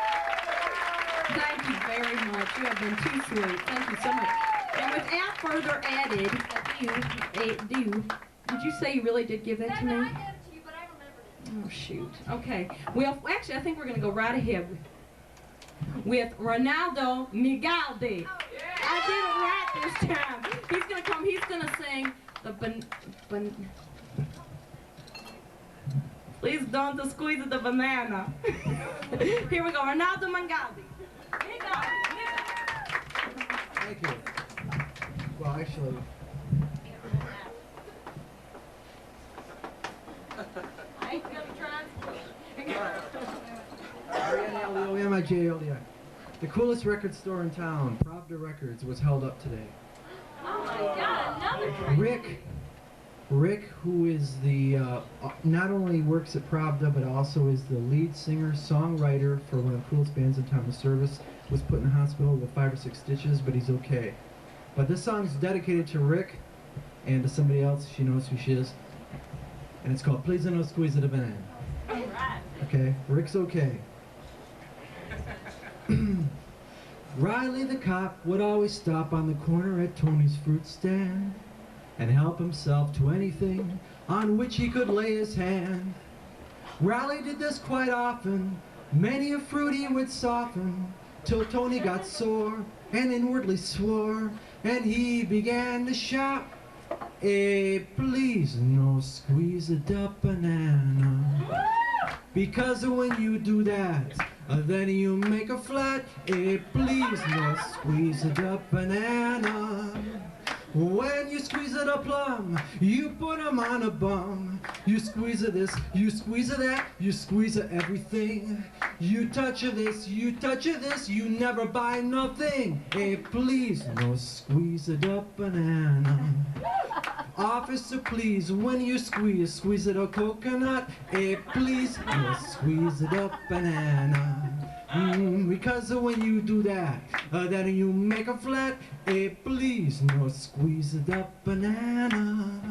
Thank you very much. You have been too sweet. Thank you so much. And without further ado, did you say you really did give that to me? I gave it to you, but I remembered it. Oh, shoot. Okay. Well, actually, I think we're going to go right ahead with Ronaldo Migaldi. I did it right this time. He's going to come. He's going to sing the Please don't squeeze the banana. Here we go. Ronaldo Migaldi. Thank you. Well, actually... R-E-N-L-D-O-M-I-J-L-D-I. The coolest record store in town, Pravda Records, was held up today. Oh my God, another drink. Rick, who is the, not only works at Pravda, but also is the lead singer, songwriter for one of the coolest bands in time of service, was put in the hospital with 5 or 6 stitches, but he's okay. But this song's dedicated to Rick and to somebody else. She knows who she is. And it's called Please Don't Squeeze the Banana. All right. Okay, Rick's okay. Riley the cop would always stop on the corner at Tony's fruit stand and help himself to anything on which he could lay his hand. Riley did this quite often, many a fruit he would soften, till Tony got sore and inwardly swore, and he began to shout, "Hey, please no squeeze a banana. Because when you do that, then you make a flat. Hey, please no squeeze a banana. When you squeeze it a plum, you put 'em on a bum. You squeeze of this, you squeeze of that, you squeeze of everything. You touch of this, you touch of this, you never buy nothing. Hey, please no squeeze it up banana. Officer, please, when you squeeze it a coconut. Hey, please no squeeze it up banana. Because when you do that, then you make a flat. Hey, please no squeeze it up banana.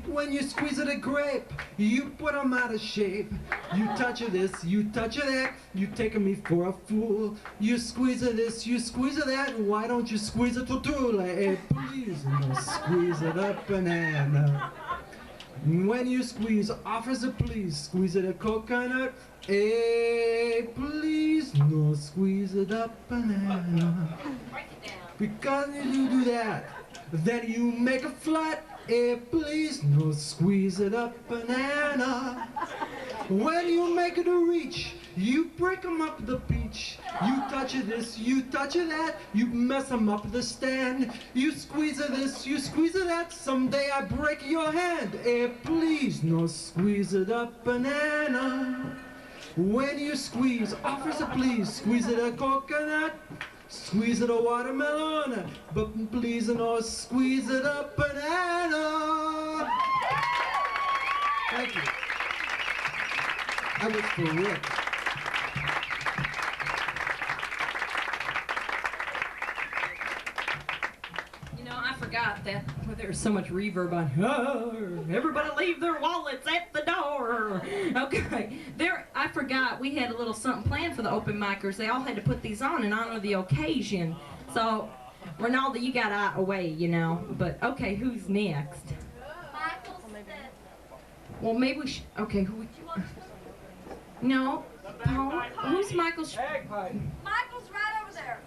When you squeeze it a grape, you put 'em out of shape. You touch of this, you touch of that, you taking me for a fool. You squeeze of this, you squeeze of that, why don't you squeeze it to two? Hey, please no squeeze it up banana. When you squeeze, officer, please squeeze it a coconut. Hey, please no squeeze it up banana. Because you do that, then you make a flat. Hey, please no squeeze it up banana. When you make it a reach, you break 'em up the peach. You touch of this, you touch of that, you mess 'em up the stand. You squeeze of this, you squeeze of that, someday I break your hand. Hey, please no squeeze it up banana. When you squeeze, officer, please squeeze it a coconut. Squeeze it a watermelon, but please no squeeze it a banana. Thank you. That was for Rick. You know, I forgot that There's so much reverb on. Oh, everybody leave their wallets at the door. Okay, I forgot we had a little something planned for the open micers. They all had to put these on in honor of the occasion. So, Ronaldo, you got out away, you know. But okay, who's next? Michael's dead. Well, maybe we should. Okay, who? No, Paul. Who's Michael's? Michael's right over there.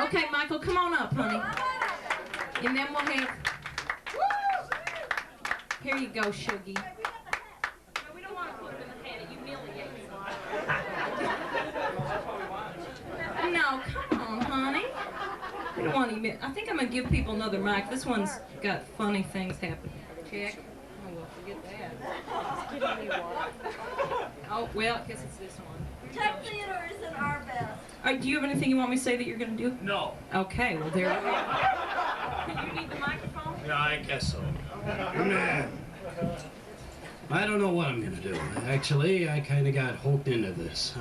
Okay, Michael, come on up, honey. And then we'll have. Here you go, Shuggy. No, we don't want to put him in the hat. It humiliates him. No, come on, honey. We don't want to. I think I'm gonna give people another mic. This one's got funny things happening. Check. Oh, well, forget that. Oh, well, I guess it's this one. Tech theater isn't our best. All right, do you have anything you want me to say that you're gonna do? No. Okay, well, there you go. You need the microphone? Yeah, I guess so. Man, I don't know what I'm gonna do. Actually, I kind of got hooked into this.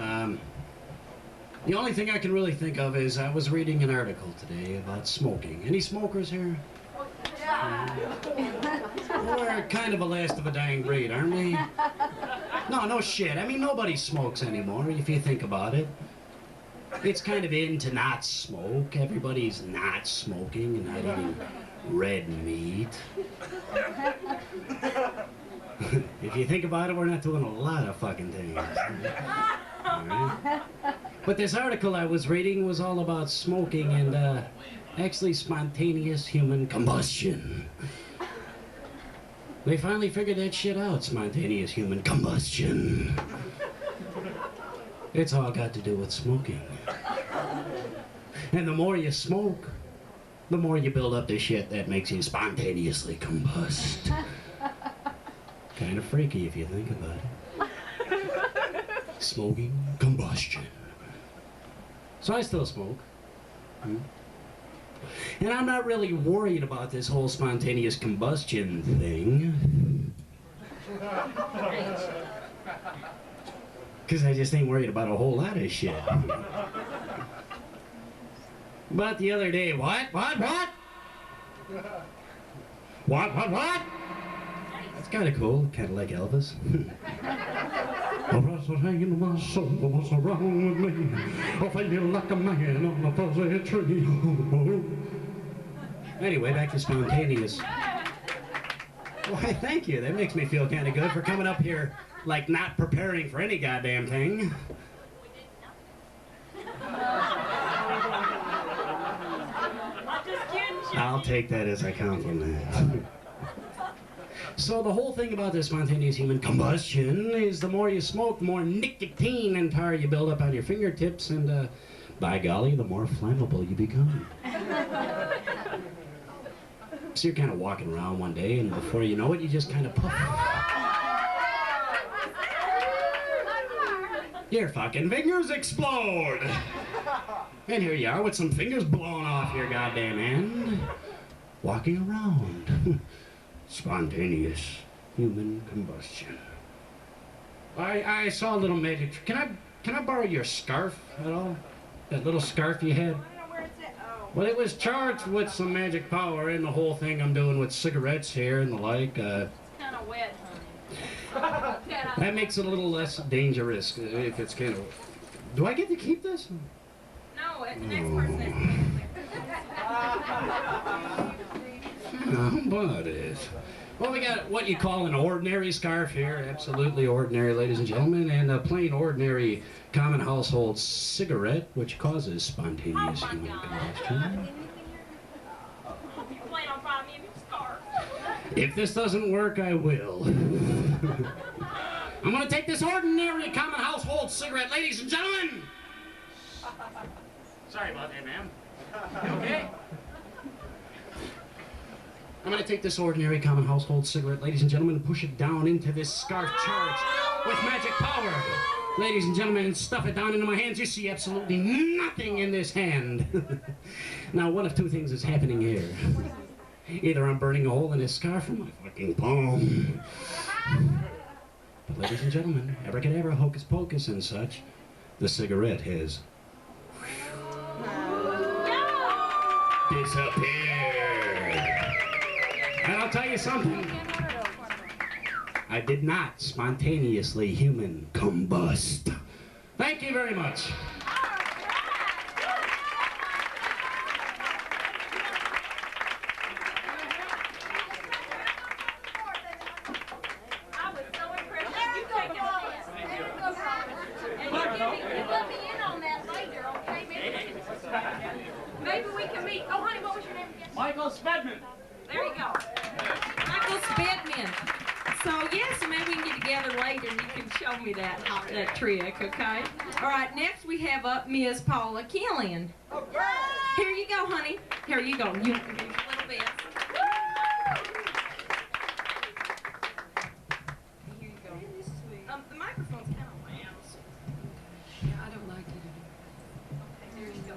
The only thing I can really think of is I was reading an article today about smoking. Any smokers here? We're kind of a last of a dying breed, aren't we? No shit. I mean, nobody smokes anymore, if you think about it. It's kind of in to not smoke. Everybody's not smoking and not eating red meat. If you think about it, we're not doing a lot of fucking things. All right? But this article I was reading was all about smoking and actually spontaneous human combustion. They finally figured that shit out, spontaneous human combustion. It's all got to do with smoking. And the more you smoke, the more you build up the shit that makes you spontaneously combust. Kind of freaky if you think about it. Smoking, combustion. So I still smoke. And I'm not really worried about this whole spontaneous combustion thing. Because I just ain't worried about a whole lot of shit. But the other day, what? What? That's kind of cool, kind of like Elvis. Hanging my soul, what's wrong with me? I feel like a man on a fuzzy tree. Anyway, back to spontaneous. Why, thank you. That makes me feel kind of good for coming up here, like, not preparing for any goddamn thing. I'll take that as a compliment. So the whole thing about this spontaneous human combustion is the more you smoke, the more nicotine and tar you build up on your fingertips, and by golly, the more flammable you become. So you're kind of walking around one day, and before you know it, you just kind of puff. Your fucking fingers explode! And here you are with some fingers blown off your goddamn end, walking around. Spontaneous human combustion. I saw a little magic. Can I borrow your scarf at all? That little scarf you had? I don't know where it's at. Oh. Well, it was charged with some magic power, and the whole thing I'm doing with cigarettes here and the like. It's kind of wet, honey. That makes it a little less dangerous if it's kind of. Do I get to keep this? No, the next person has to make No, but it. Well, we got what you call an ordinary scarf here, absolutely ordinary, ladies and gentlemen, and a plain ordinary common household cigarette, which causes spontaneous human combustion. You plan on finding me a new scarf? If this doesn't work, I will. I'm gonna take this ordinary common household cigarette, ladies and gentlemen! Sorry about that, ma'am. You okay? I'm going to take this ordinary common household cigarette, ladies and gentlemen, and push it down into this scarf charged with magic power. Ladies and gentlemen, and stuff it down into my hands. You see absolutely nothing in this hand. Now, one of two things is happening here. Either I'm burning a hole in this scarf or my fucking palm. But ladies and gentlemen, abracadabra, hocus pocus and such, the cigarette has disappeared. I'll tell you something. I did not spontaneously human combust. Thank you very much. Maybe we can meet. Oh, honey, what was your name again? Michael Spedman. There you go. Michael Spedman. So, yes, maybe we can get together later and you can show me that trick, okay? All right, next we have up Miss Paula Killian. Here you go, honey. Here you go. You can do a little bit. Here you go. The microphone's kind of loud. So. Yeah, I don't like it. Okay, there you go.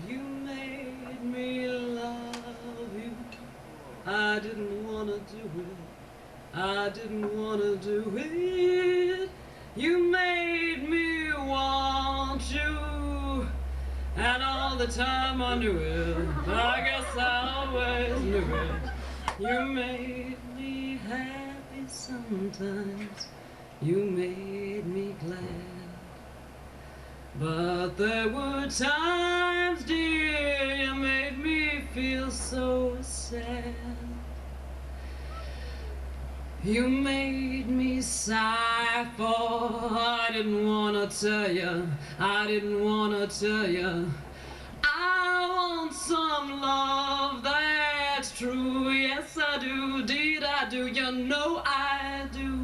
You made me love you. I didn't wanna do it. I didn't wanna do it. You made me want you. And all the time I knew it. I guess I always knew it. You made me happy sometimes. You made me glad. But there were times, dear, you made me feel so sad. You made me sigh for I didn't wanna tell you, I didn't wanna tell you. I want some love that's true, yes I do, did I do, you know I do.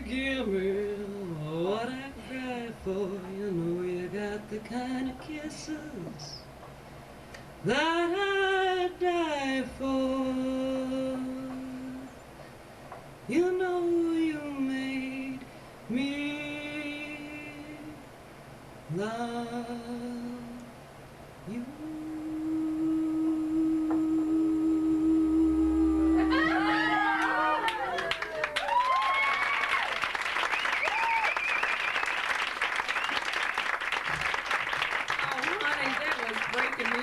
Give me what I cry for. You know you got the kind of kisses that I die for. You know you made me love you.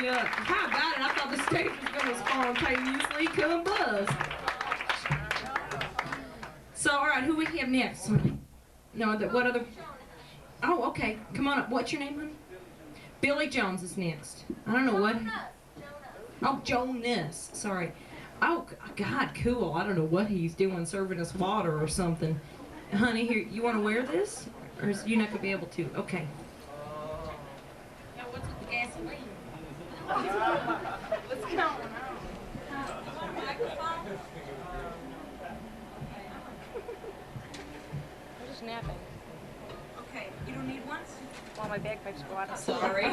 How about it? I thought the stage was going to spontaneously combust. So, all right, who we have next? No, what other? Oh, okay. Come on up. What's your name, honey? Billy Jones is next. I don't know what. Oh, Jonas. Sorry. Oh, God, cool. I don't know what he's doing, serving us water or something. Honey, here, you want to wear this? Or is you not going to be able to? Okay. Now, what's with the gasoline? What's going on? Microphone? I'm just napping. Okay, you don't need one? While my bagpipes go out. Sorry.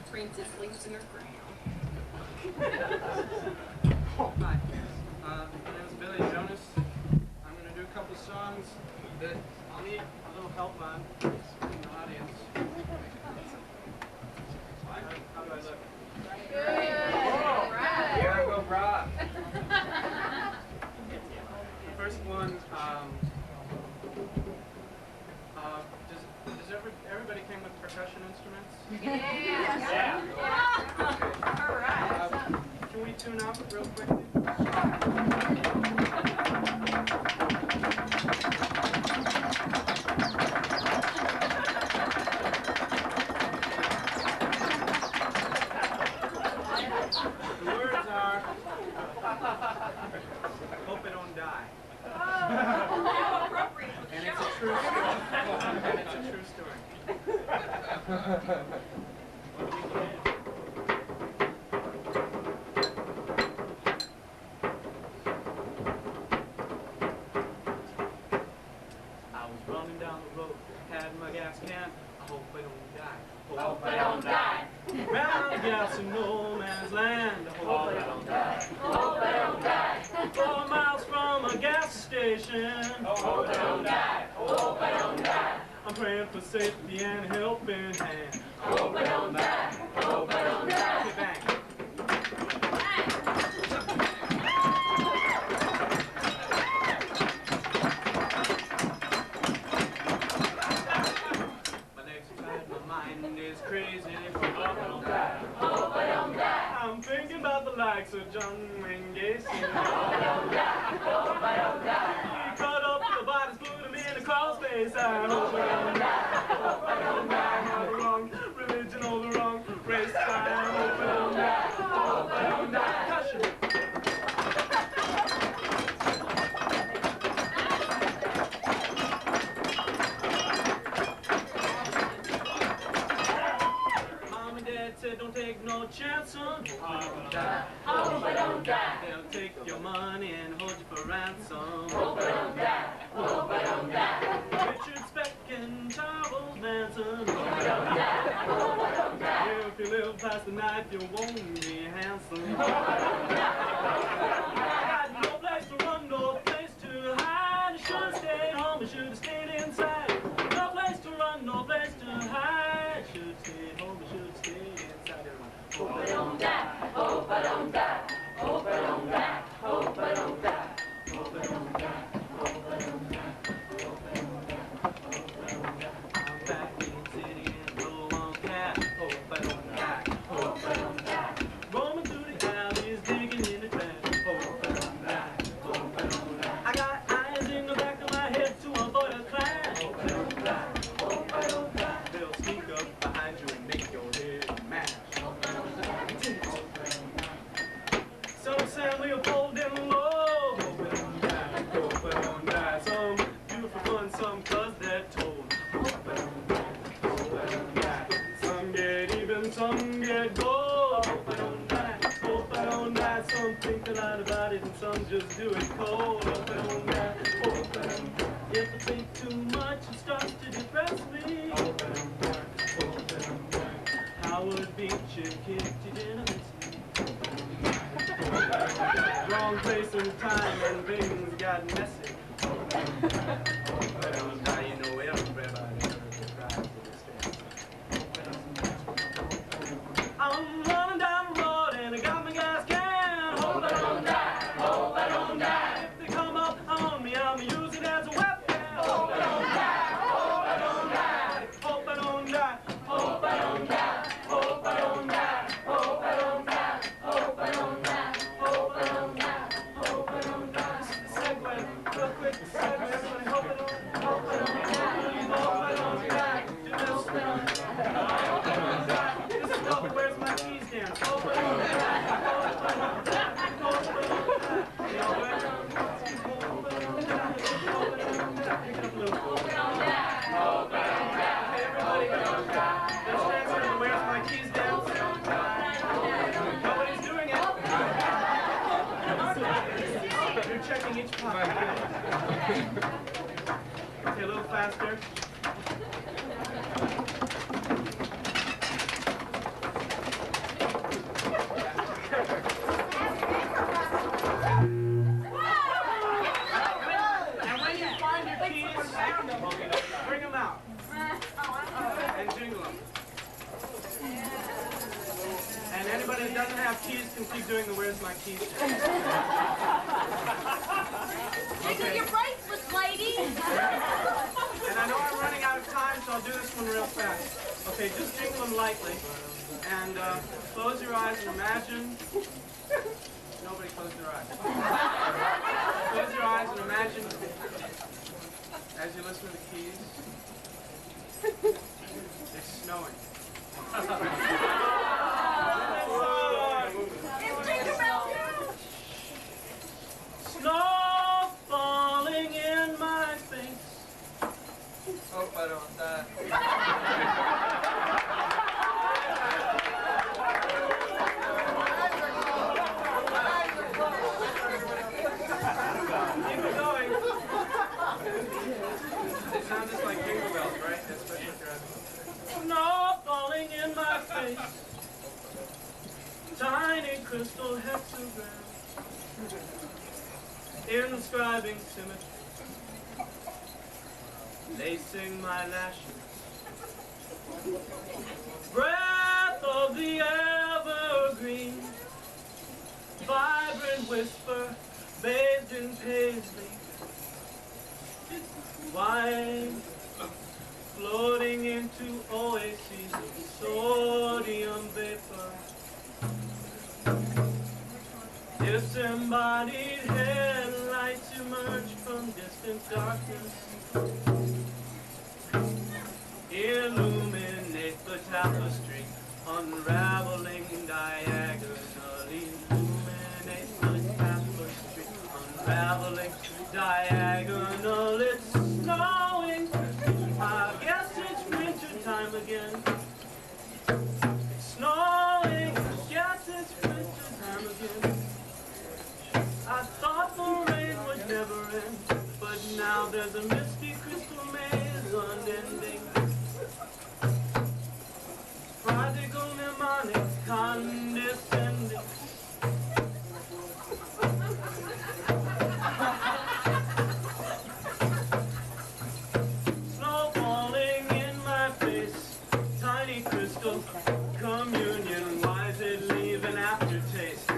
Princess sleeps in her crown. Hi, my name is Billy Jonas. I'm going to do a couple songs that I'll need a little help on in the audience. How do I look? Good. Here I go, brah. The first one, does everybody came with percussion instruments? Yeah. All right. Can we tune up real quickly? The words are, hope I don't die. And it's a true story. And it's a true story. I was running down the road, had my gas can. I hope I don't die. Hope I don't die. Round the gas in no man's land. I hope I don't die. Hope I don't die. 4 miles from a gas station. Hope I don't die. Hope I don't die. I'm praying for safety and helping hand. Hope I don't die. Hope I don't die. Okay, bang. thinking about the likes of John Wayne Gacy. He cut up the bodies, put them in a crawl space. I hope I don't die. All the wrong religion, all the wrong race. I hope I don't die. Hush it. Said don't take no chance on hope I don't die. Hope I don't die. They'll take your money and hold you for ransom. Hope I don't die. Hope I don't die. Richard Speck and Charles Manson. Hope I don't die. Hope I don't die. If you live past the night, you won't be handsome. Hope I don't die. No place to run, no place to hide. You should have stayed home, you should have stayed inside. No place to run, no place to hide. You should have stayed home, you should have stayed inside. Hope I don't die, hope I don't die, hope I don't die, hope I don't die, hope I don't die, hope I don't die, hope I don't die, hope I don't die. I'm back in the city in a long cab. Hope I don't die, hope I don't die. Roaming through the alleys, digging in the trash. Hope I don't die, hope I don't die. I got eyes in the back of my head to avoid a clash. Hope I don't die, hope I don't die. They'll sneak up behind you and make your head mash. Some San Leopold in love. Hope I don't die, hope I don't die. Some beautiful fun, some cause they're told. Hope I don't die, hope I don't die. Some get even, some get gold. Hope I don't die, hope I don't die. Some think a lot about it and some just do it cold. Hope I don't die, hope I don't die. If I think too much, it starts to depress me. Hope I don't die, hope I don't die. Howard Beach, you kicked it in a mess. Wrong place and time and things got messy. Hope I don't die, you know everybody cries to this day. I'm running down the road and I got my gas can. Hope I don't die, hope I don't die. If they come up on me, I'm use it as a weapon. Hope I don't die, hope I don't die. Hope I don't die, hope I don't die. Hope I don't die, hope I don't die. Hope I don't die, hope I don't die. Hope I don't die. Segue, real quick, segue. Everybody, hope I don't die. Hope I don't die. Do this. Hope I don't die. This is called Where's My Keys dance. Hope I don't die. Hope I don't die. Hope I don't die. You know what? Hope I don't die. Hope I don't die. Pick it up a little. Hope I don't die. Hope I don't die. Hey, everybody, let's dance to the Where's My Keys dance. Nobody's doing it. You're checking each pocket. Okay, a little faster. And when you find your keys, bring them out and jingle them. And anybody that doesn't have keys can keep doing the Where's My Keys? Jiggle your bracelets, lady. And I know I'm running out of time, so I'll do this one real fast. Okay, just jingle them lightly. And close your eyes and imagine... Nobody close their eyes. Close your eyes and imagine, as you listen to the keys, it's snowing. Snow falling in my face. Hope I don't die. Keep it going. It sounds just like jingle bells, right? Especially if you're at snow falling in my face. Tiny crystal hexagrams inscribing symmetry, lacing my lashes. Breath of the evergreen, vibrant whisper, bathed in paisley. Wine floating into oases of sodium vapor. Disembodied headlights emerge from distant darkness. Illuminate the tapestry, unraveling diagonally. Illuminate the tapestry, unraveling diagonal. It's snowing. I guess it's winter time again. It's snowing. Yes, it's winter time again. I thought the rain would never end, but now there's a misty crystal maze unending. Prodigal mnemonic condescending. Snow falling in my face, tiny crystal communion. Why is it leave an aftertaste?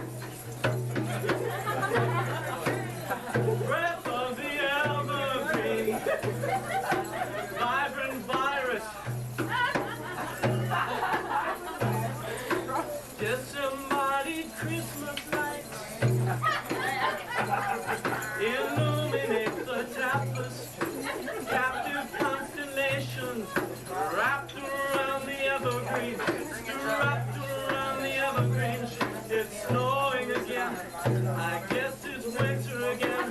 Breath of the evergreen, vibrant virus. Disembodied Christmas lights illuminate the tapestry. Captive constellations wrapped around the evergreen. Wrapped around the evergreen. It's snowing again. I guess it's winter again.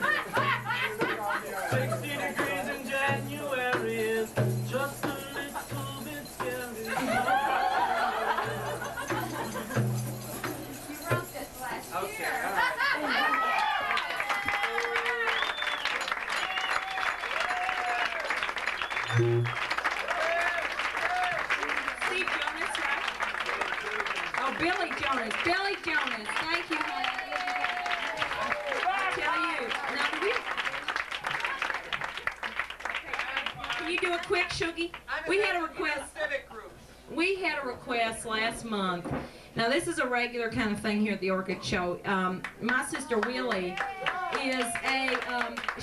60 degrees in January is just a little bit scary. Okay, all right. Steve Jonas, right? Oh, Billy Jonas. Billy Jonas. Thank you, honey. I tell you. Now, can you do a quick, Shuggy? We had a request. We had a request last month. Now, this is a regular kind of thing here at the Orchid Show. My sister Willie is a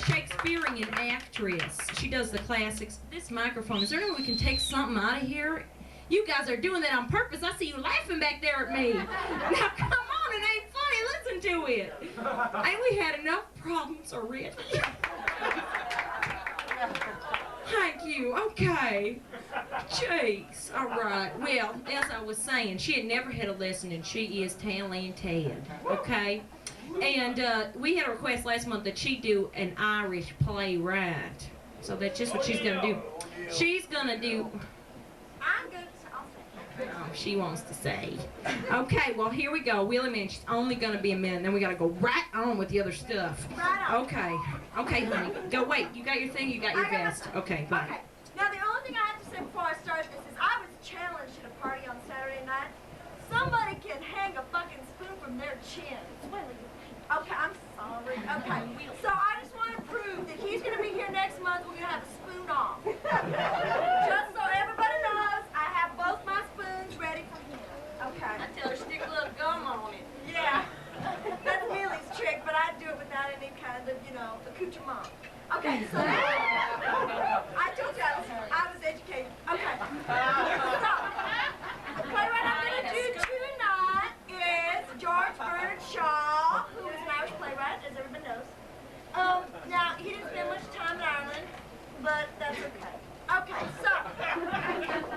Shakespearean actress. She does the classics. This microphone, is there any way we can take something out of here? You guys are doing that on purpose. I see you laughing back there at me. Now, come on, it ain't funny. Listen to it. Ain't we had enough problems already? Thank you. Okay. Jeez. All right. Well, as I was saying, she had never had a lesson, and she is talented. Okay? And we had a request last month that she do an Irish playwright. So that's just what she's going to do. She's going to do... I'm good. Oh, she wants to say. Okay, well, here we go. Willie Man, she's only going to be a minute, then we got to go right on with the other stuff. Right on. Okay. Okay, honey. Go, wait. You got your thing? You got your vest. Okay, bye. Okay. Now, the only thing I have to say before I start this is I was challenged at a party on Saturday night. Somebody can hang a fucking spoon from their chin. Okay, I'm sorry. Okay. So I just want to prove that he's going to be here next month. We're going to have a spoon off. Just so everybody knows, I have both my spoons ready for him. Okay. I tell her stick a little gum on it. Yeah. That's Millie's trick, but I do it without any kind of, accoutrement. Okay, so I told you I was educated. Okay. So, the playwright I'm going to do tonight is George Bernard Shaw, who is an Irish playwright, as everybody knows. Now, he didn't spend much time in Ireland, but that's okay. Okay, so,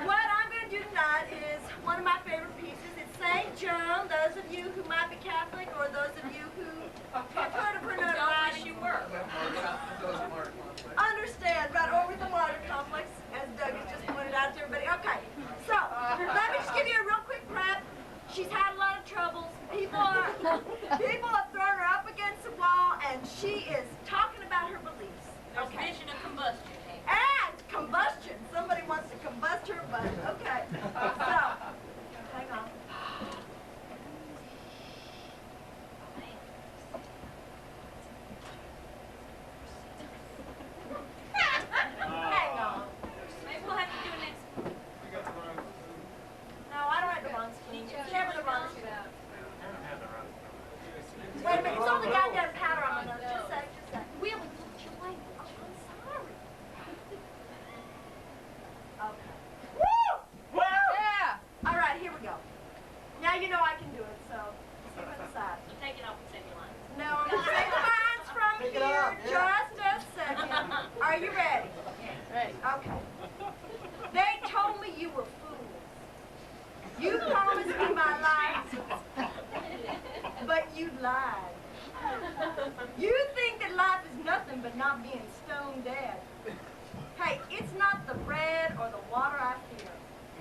what I'm going to do tonight is one of my favorite pieces. It's St. John, those of you who might be Catholic, or those of you who have heard of her notoriety. You were. Understand, right over the water complex, as Doug has just pointed out to everybody. Okay, so, let me just give you a real quick prep. She's had a lot of troubles. People have thrown her up against the wall, and she is talking about her beliefs. There's mention of combustion. And combustion. Somebody wants to combust her butt. Okay. So, hang on. Hang on. Maybe we'll have to do it next. No, I don't have the wrong spoon. It's never the wrong spoon. Wait a minute. It's all the goddamn powder on my nose. Just a sec. Wheelie, look at your language. Oh, I'm sorry. Okay. Woo! Woo! Yeah! All right, here we go. Now you know I can do it, so see you on the side. So take it off and send me line. You lied. You think that life is nothing but not being stone dead. Hey, it's not the bread or the water I fear.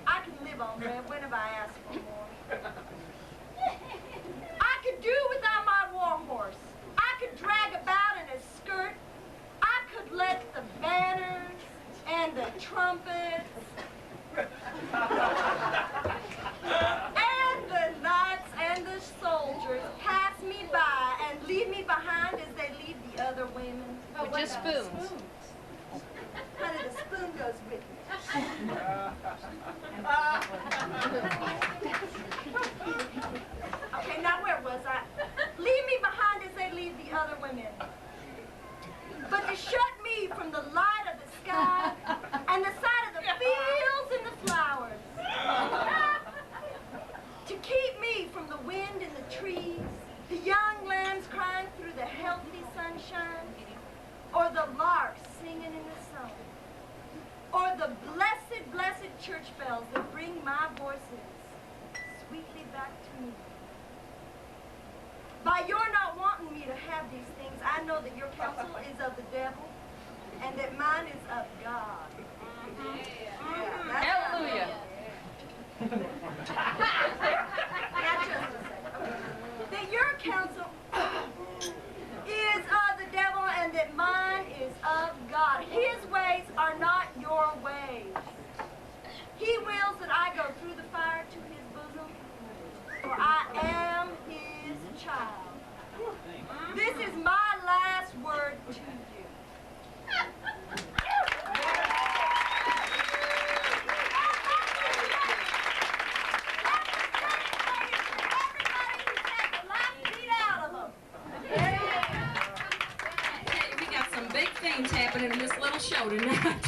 I can live on bread whenever I ask for more. I could do without my war horse. I could drag about in a skirt. I could let the banners and the trumpets and the knights and the soldiers pass me by and leave me behind as they leave the other women. With just spoons. Honey, the spoon goes with me. Okay, now where was I? Leave me behind as they leave the other women. But to shut me from the light of the sky and the sight of the fields and the flowers. To keep me from the wind and the trees, the young lambs crying through the healthy sunshine, or the larks singing in the sun, or the blessed, blessed church bells that bring my voices sweetly back to me. By your not wanting me to have these things, I know that your counsel is of the devil, and that mine is of God. Hallelujah. Now just a second. Okay. That your counsel is of the devil, and that mine is of God. His ways are not your ways. He wills that I go through the fire to his bosom, for I am his child. This is my last word to you. Hey, we got some big things happening in this little show tonight.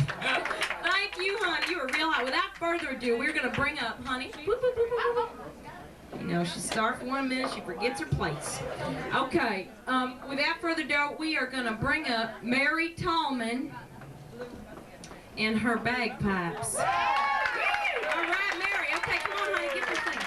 Thank you, honey. You were real hot. Without further ado, we're going to bring up, honey. Boop, boop, boop, boop, boop. You know, she starts for 1 minute, she forgets her place. Okay, without further ado, we are going to bring up Mary Tallman and her bagpipes. All right, Mary. Okay, come on, honey, get this thing.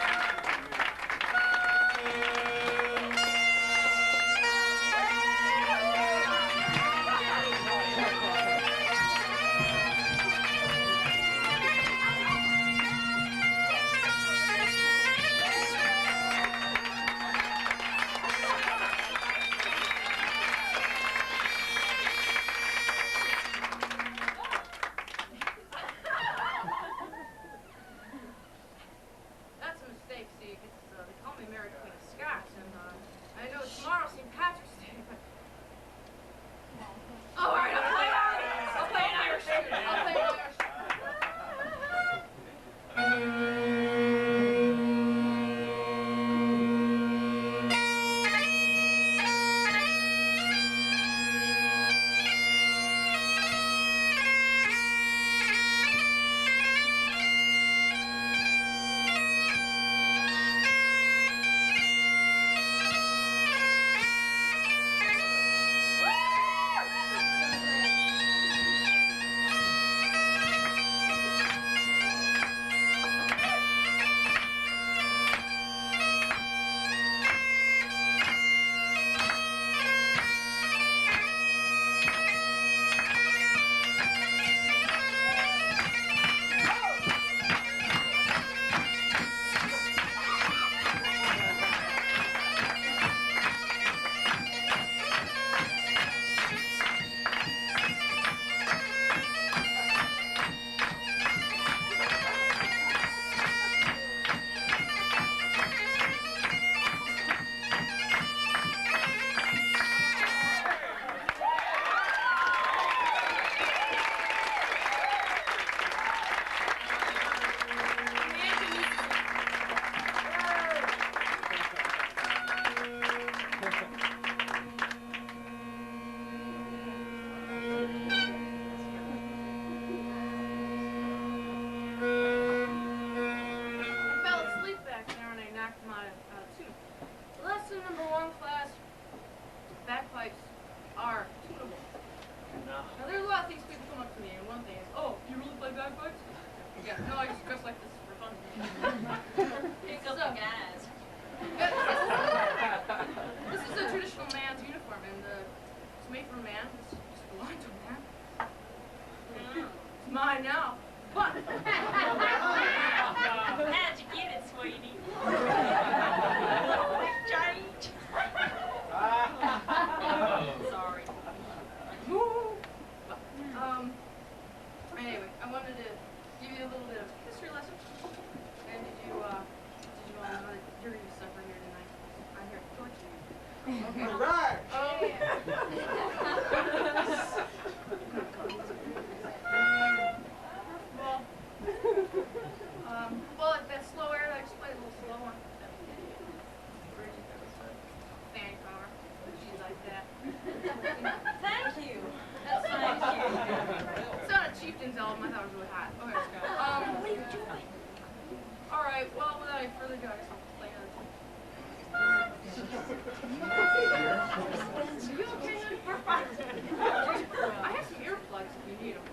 All right. Well, if that's slow air, I just play a little slower. Fanny power. She's like that. Thank you. That's nice. It's not a chieftain's album. I thought it was really hot. Okay. What are you doing? All right. Well, without any further ado, I guess I'll play another tune. Are you okay, honey? We're fine. I have some earplugs if you need them.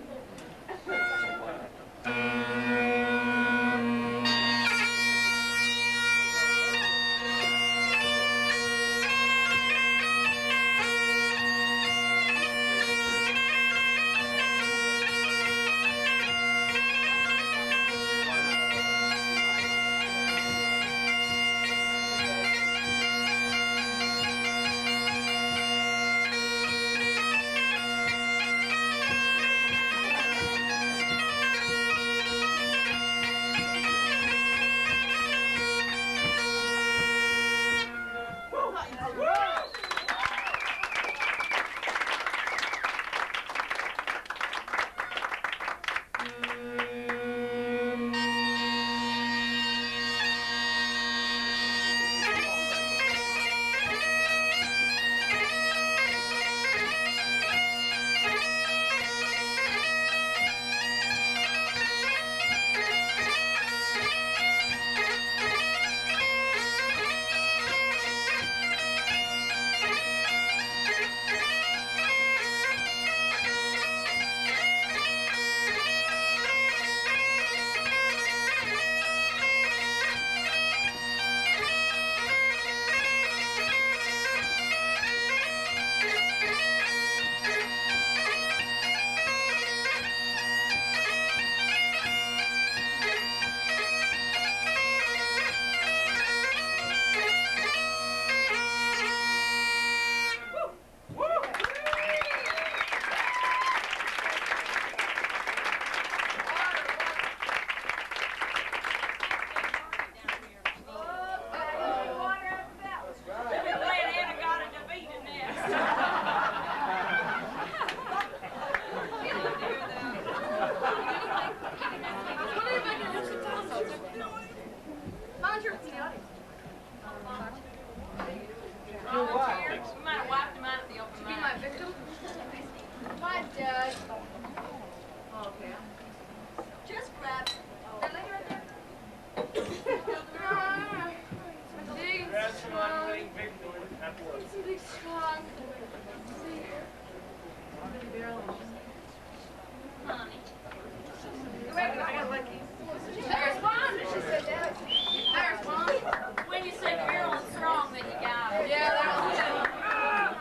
When you say barrel and strong, then you got it. Yeah,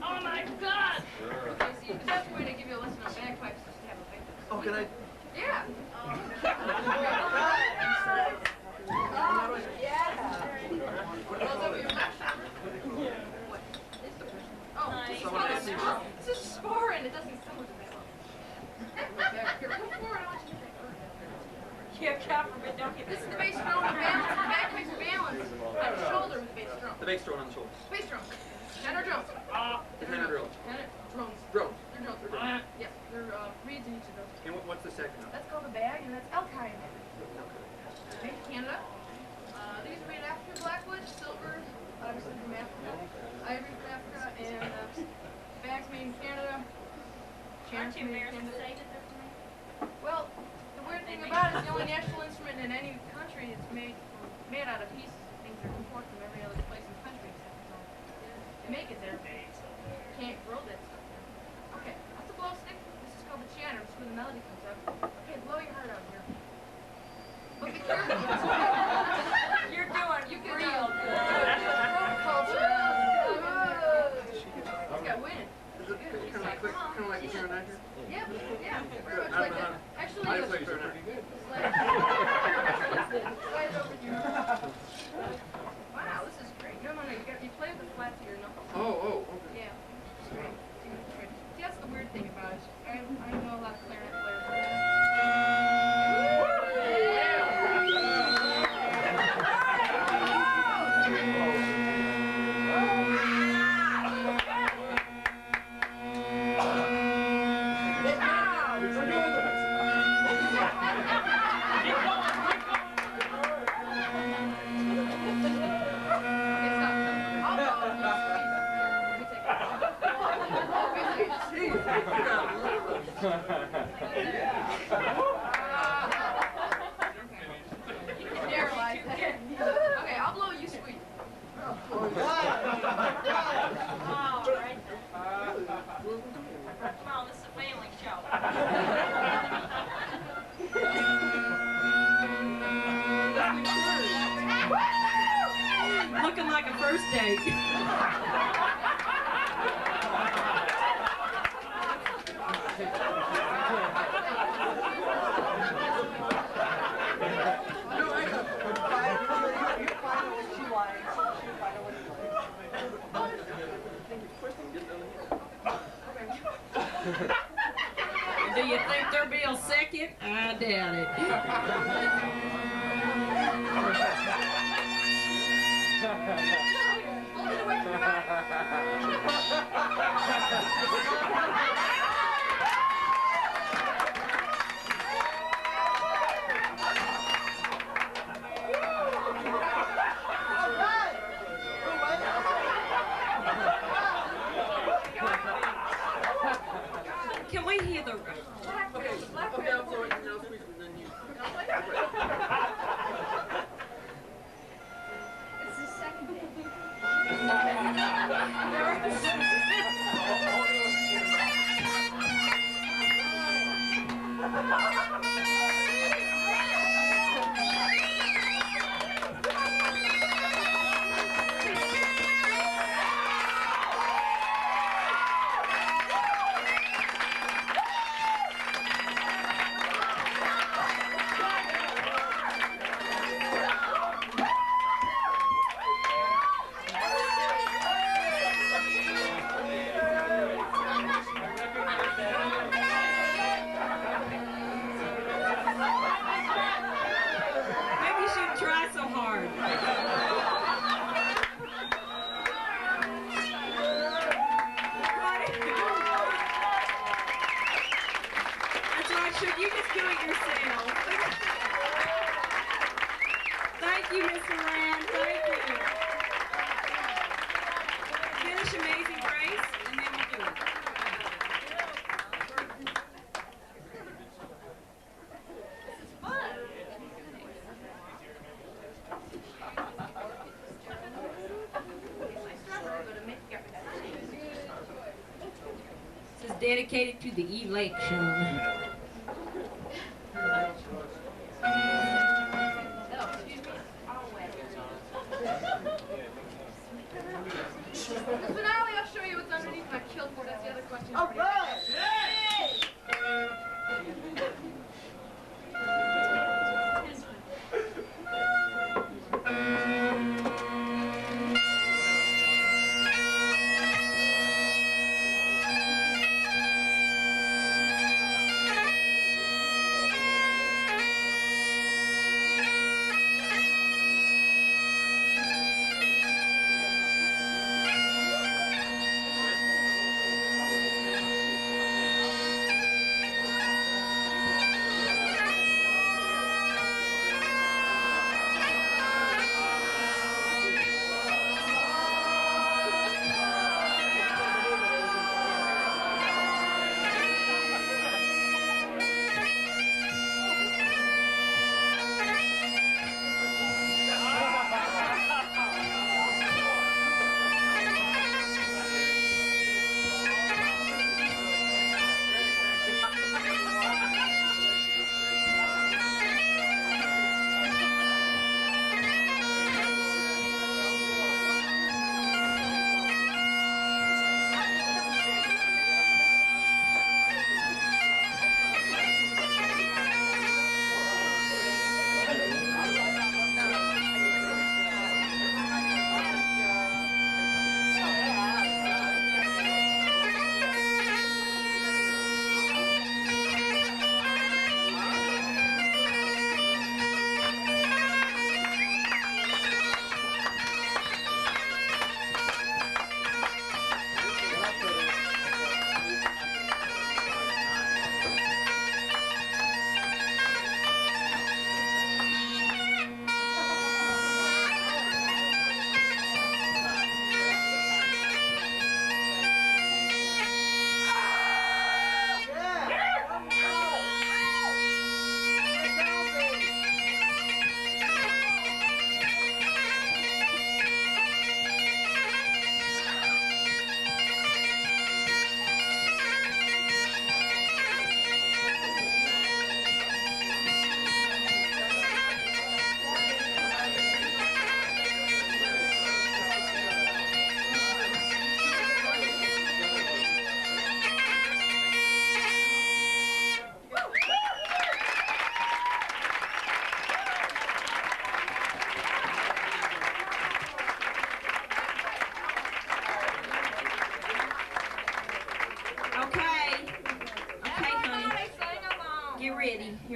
Oh my God! Okay, see, the best way to give you a lesson on bagpipes is to have a victim. Oh, can I? Yeah. This is sparring. It doesn't sound like that. Here, come forward. I want you to take it. Yeah, God forbid, don't get This is the bass drum with balance. The bagpipes are balanced on the shoulder with the bass drum. The bass drum on the shoulder. Bass drum. Tenor drums. The tenor drill. Tenor drums. Drums. They're drums. Yes, they're reeds in each of those. And what's the second one? That's called a bag, and that's elk hide. Made in Canada. These are made after blackwood, silver, obviously from Africa, ivory from Africa, and bags made in Canada. Aren't Chairs you made in embarrassed to Canada. say that they're from me? Well, the weird thing about it is the only national instrument in any country is made out of pieces of things that are imported from every other place in the country except its own. They make it there. Can't grow that stuff there. Okay, that's a blow stick. This is called the chianer. This is where the melody comes up. Okay, blow your heart out here. But be careful. You're doing You can real good. throat culture. It's got wind. Kind of like a tenor knife here? Yeah, yeah, very much like that. Actually, I play tenor knife. slide it over here. Wow, this is great. No, you play with the flat to your knuckles. Oh, okay. Yeah. It's great. See, that's the weird thing about it. I know a lot of clarinet players. Sterilize that. Okay, I'll blow you squeak. All right. Come on, this is a family show. Looking like a first date. Do you think there'll be a second? I doubt it. Can we hear the... Okay, I'll blow it and then I'll squeeze it and then you. It's the second day. Maybe you shouldn't try so hard. That's right, should you just do it yourself? Thank you, Mr. Rand. Thank you. Finish Amazing Grace, and then we'll do it. This is dedicated to the election. The finale, I'll show you what's underneath my kilt board. That's the other question. All right.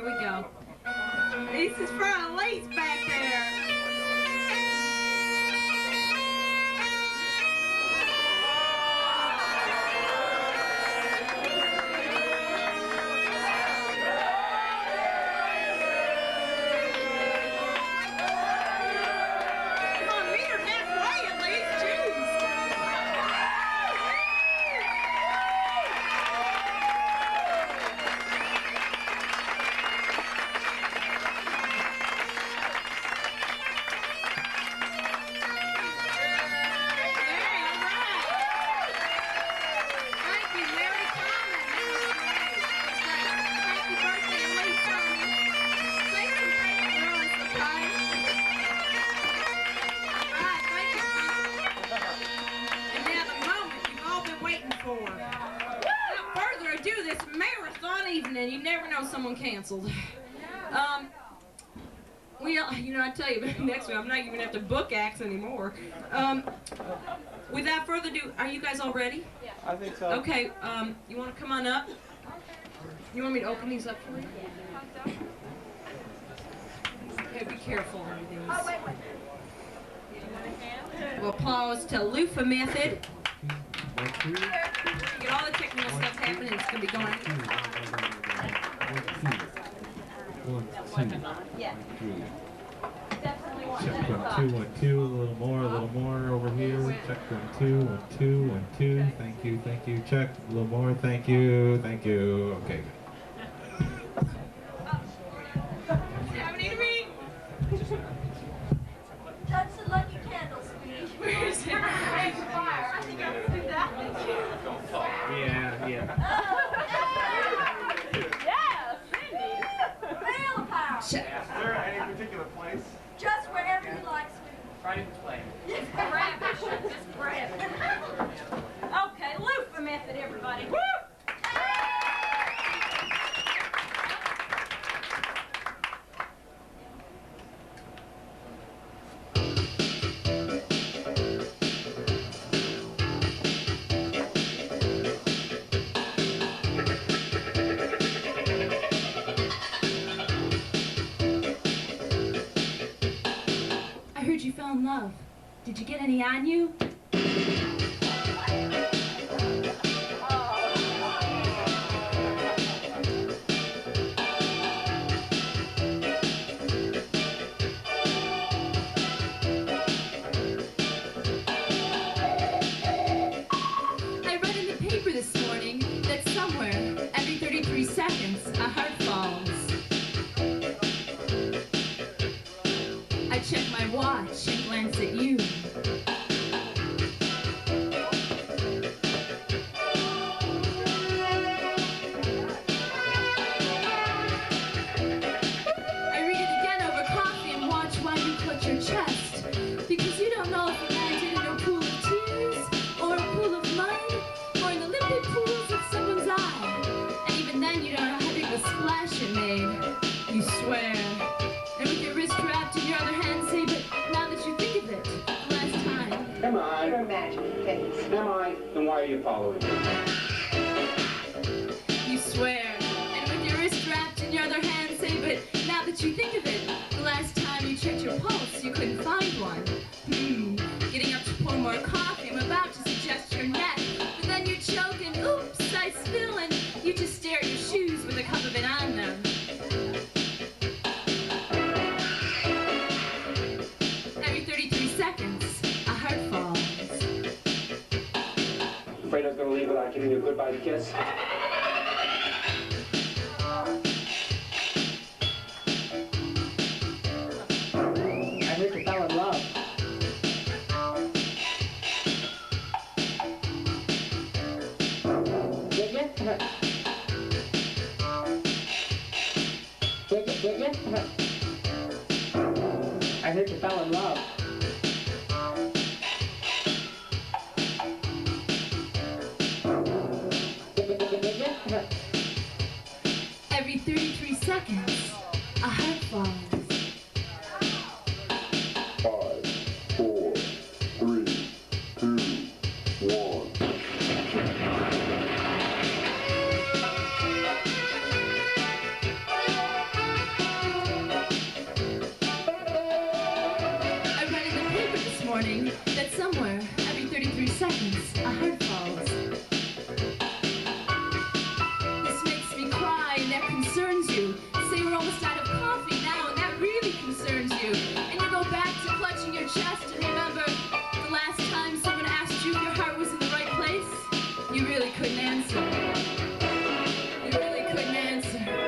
Here we go. This is for Elise back there. And you never know someone canceled. Well, you know, I tell you, next week I'm not even have to book acts anymore. Without further ado, are you guys all ready? Yeah. I think so. Okay, you want to come on up? You want me to open these up for you? Okay, be careful on these. Oh, wait. Well, applause to Loofah Method. Get all the technical stuff happening. It's going to be going. 1, 2, Yeah. 3. Definitely want Check that. 1, 2, 1, 2. A little more over here. Check 1, 2, 1, 2, 1, 2. Thank you. Check a little more. Thank you. Okay. Touch the lucky candle, sweetie. Where is it? Fire. I think I can do that. Yeah. Yeah, Cindy. Feel the power. Is there any particular place? Just wherever you like, sweetie. Right in the plane. Just grab it. Just grab it. Okay, Loofah Method, everybody. Woo! I heard you fell in love. Did you get any on you? I read in the paper this morning that somewhere, every 33 seconds, a heart falls. I check my watch and glance at you. I read it again over coffee and watch while you clutch your chest. Because you don't know if you landed in a pool of tears, or a pool of mud, or in the limpid pools of someone's eye. And even then you don't know how big of a splash it made. You swear. And with your wrist wrapped in your other hand say, but now that you think of it, the last time. Am I? You're imagining things. Am I? Then why are you following me? You swear. And with your wrist wrapped in your other hand say, but now that you think of it, the last time you checked your pulse, you couldn't find one. Getting up to pour more coffee, I'm about to suggest your neck, but then you're choking, oops, I spill, and you just stare at your shoes with a cup of it on them. Every 33 seconds, a heart falls. Afraid I was gonna leave without giving you a goodbye kiss? I heard you fell in love. Did you? Did you? I heard you fell in love. Did you? Every 33 seconds, a heart falls. 5, 4, 3, 2, 1. happens, a heart falls. This makes me cry and that concerns you. Say we're almost out of coffee now and that really concerns you. And you go back to clutching your chest and remember the last time someone asked you if your heart was in the right place? You really couldn't answer. You really couldn't answer.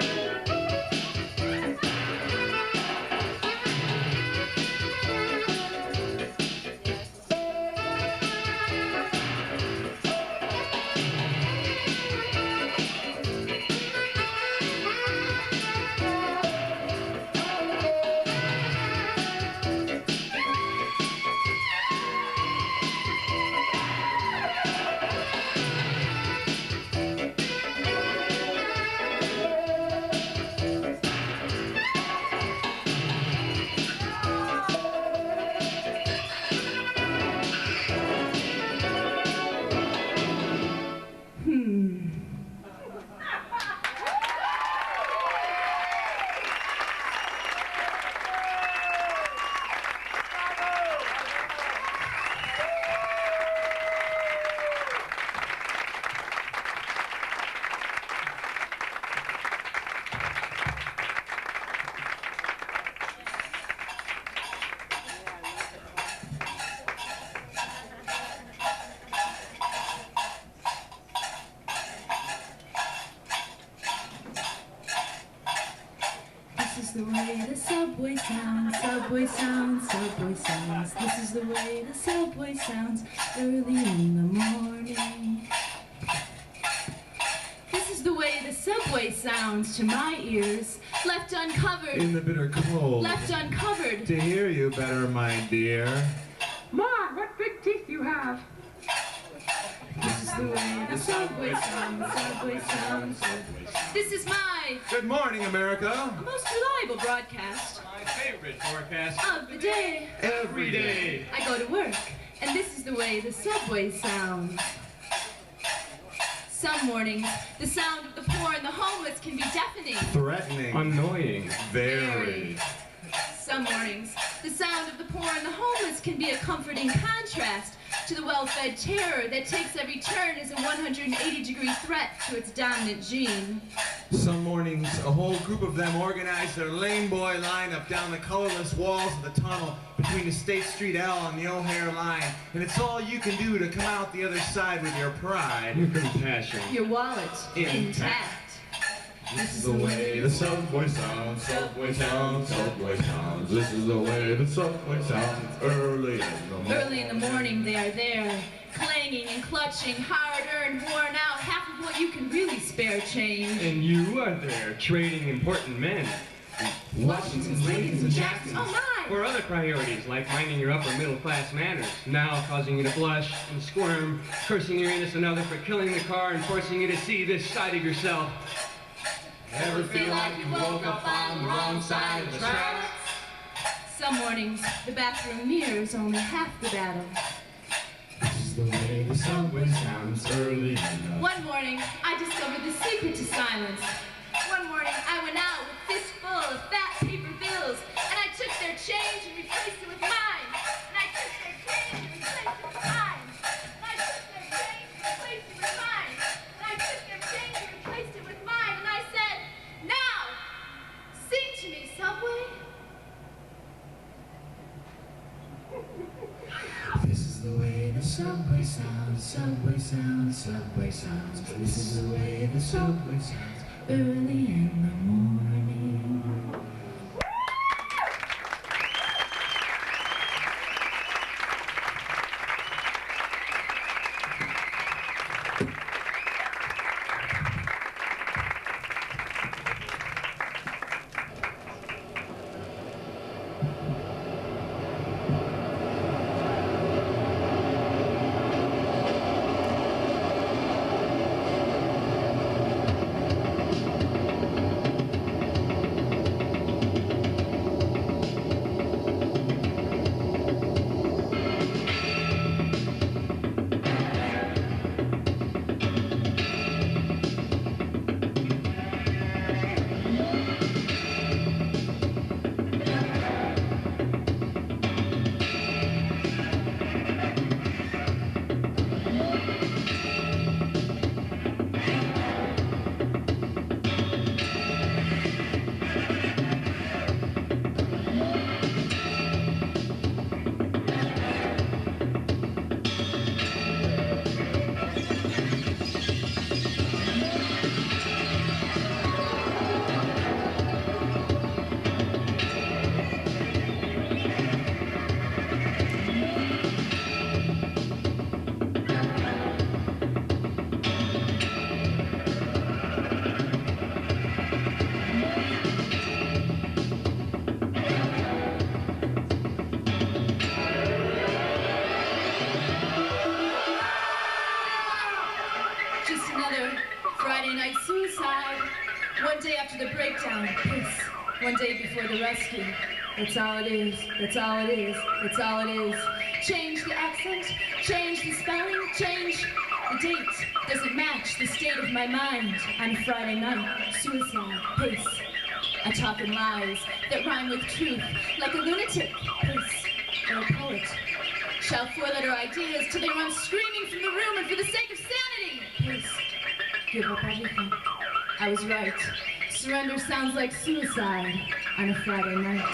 This is the way the subway sounds, subway sounds, subway sounds. This is the way the subway sounds early in the morning. This is the way the subway sounds to my ears, left uncovered. In the bitter cold. Left uncovered. To hear you better, my dear. Mom, what big teeth you have. This is the way the subway sounds, subway sounds, subway sounds. This is my Good morning, America. most reliable broadcast My favorite forecast. of the day. Every day. I go to work, and this is the way the subway sounds. Some mornings, the sound of the poor and the homeless can be deafening. Threatening. Annoying. Very. Some mornings, the sound of the poor and the homeless can be a comforting contrast to the well-fed terror that takes every turn as a 180-degree threat to its dominant gene. Some mornings, a whole group of them organize their lame boy lineup down the colorless walls of the tunnel between the State Street L and the O'Hare line. And it's all you can do to come out the other side with your pride. Your compassion. Your wallet intact. This is the way the subway sounds, subway sounds, subway sounds. This is the way the subway sounds early in the morning. Early in the morning they are there, clanging and clutching, hard-earned, worn out, half of what you can really spare change. And you are there, trading important men. Washington's, Lincolns, and Jacksons. Oh my! For other priorities, like minding your upper middle class manners, now causing you to blush and squirm, cursing your innocent other for killing the car and forcing you to see this side of yourself. Ever feel like you woke up on the wrong side of the tracks? Some mornings, the bathroom mirrors only half the battle. This is the way the subway sounds early in the One morning, I discovered the secret to silence. One morning, I went out with fistful of fat paper bills, and I took their change and replaced it with mine. And I took their change and replaced it with mine. And I took their change and replaced it with mine. And I took their change and replaced it with mine. And I said, now, sing to me, subway. This is the way the subway sounds, subway sounds, subway sounds. This is the way the subway sounds Early in the morning. Friday night suicide. One day after the breakdown, piss. One day before the rescue. That's all it is, that's all it is, that's all it is. Change the accent, change the spelling, change the date. Doesn't match the state of my mind on a Friday night. Suicide, piss. I'm talking lies that rhyme with truth, like a lunatic, piss. Or a poet. Shout four-letter ideas till they run screaming from the room, and for the sake of sanity, piss. Give up everything. I was right. Surrender sounds like suicide on a Friday night.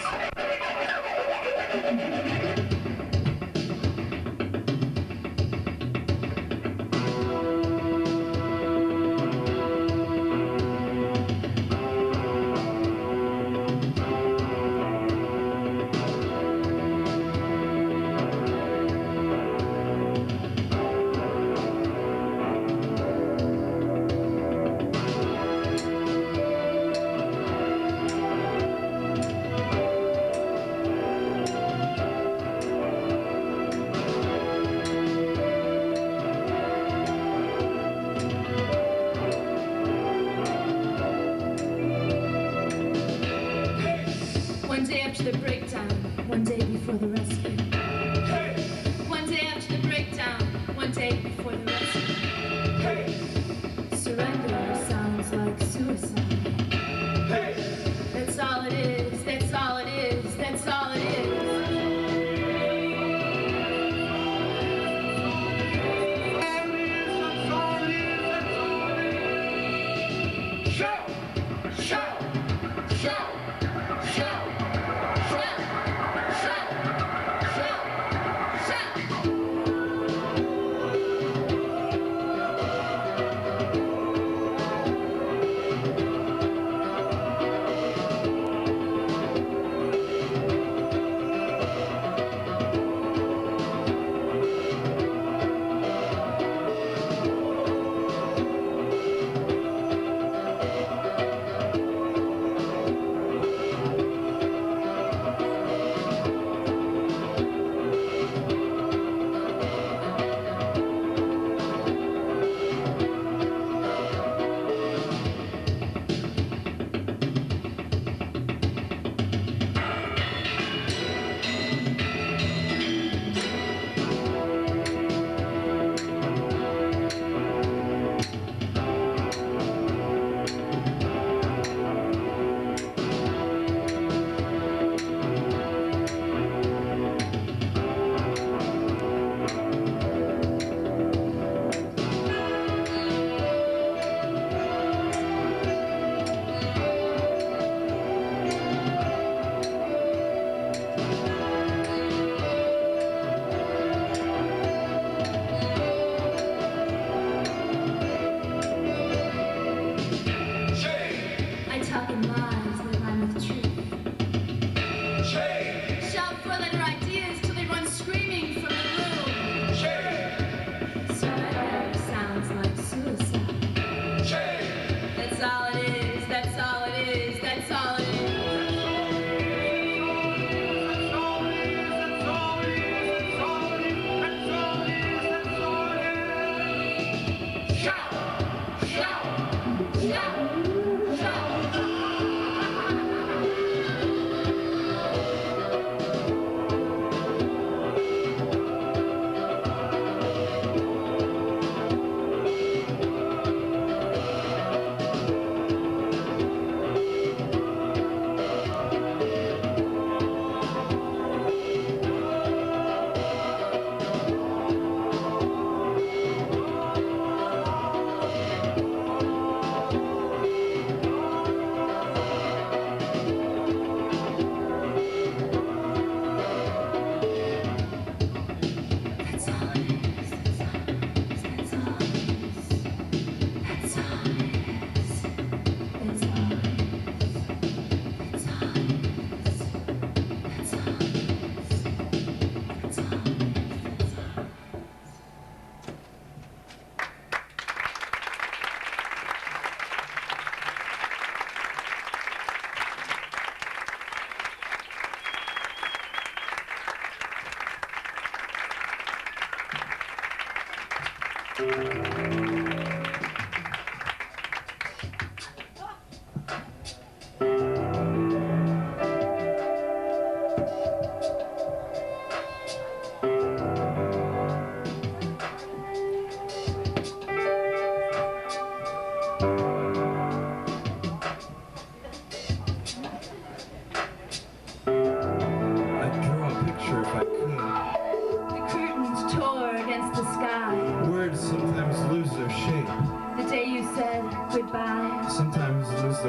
One day after the breakdown, one day before the rescue. One day after the breakdown, one day before the rescue. Surrender sounds like suicide. That's all it is, that's all it is, that's all it is. Shout! Shout! Shout! Shout!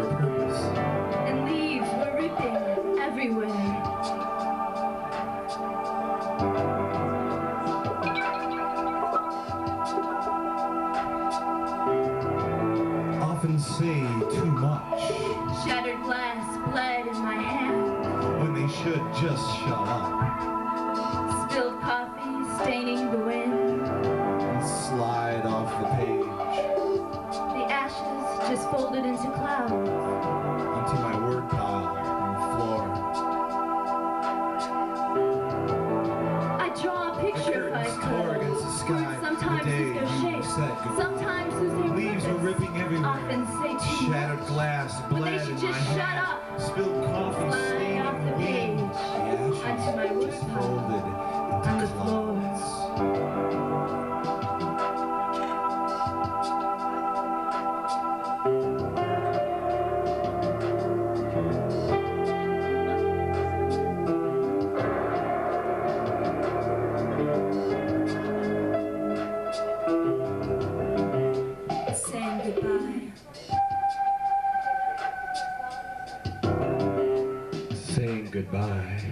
their purpose. And leaves were ripping everywhere. Often say too much Shattered glass bled in my hand. when they should just shut up Spilled coffee staining the wind. and slide off the page The ashes just folded into clouds. onto my word pile on the floor. I draw a picture if I Tore could. against the sky Sometimes the day lose their you shape. said goodbye. Sometimes lose their Leaves were purpose. ripping everywhere. Often say too Shattered much. glass When bled they in should my just shut hand. up. Spilled coffee Slide staining off the the wind. page. The Onto my ashes wood just pile. folded On into the floor. clouds. Saying goodbye. Saying goodbye.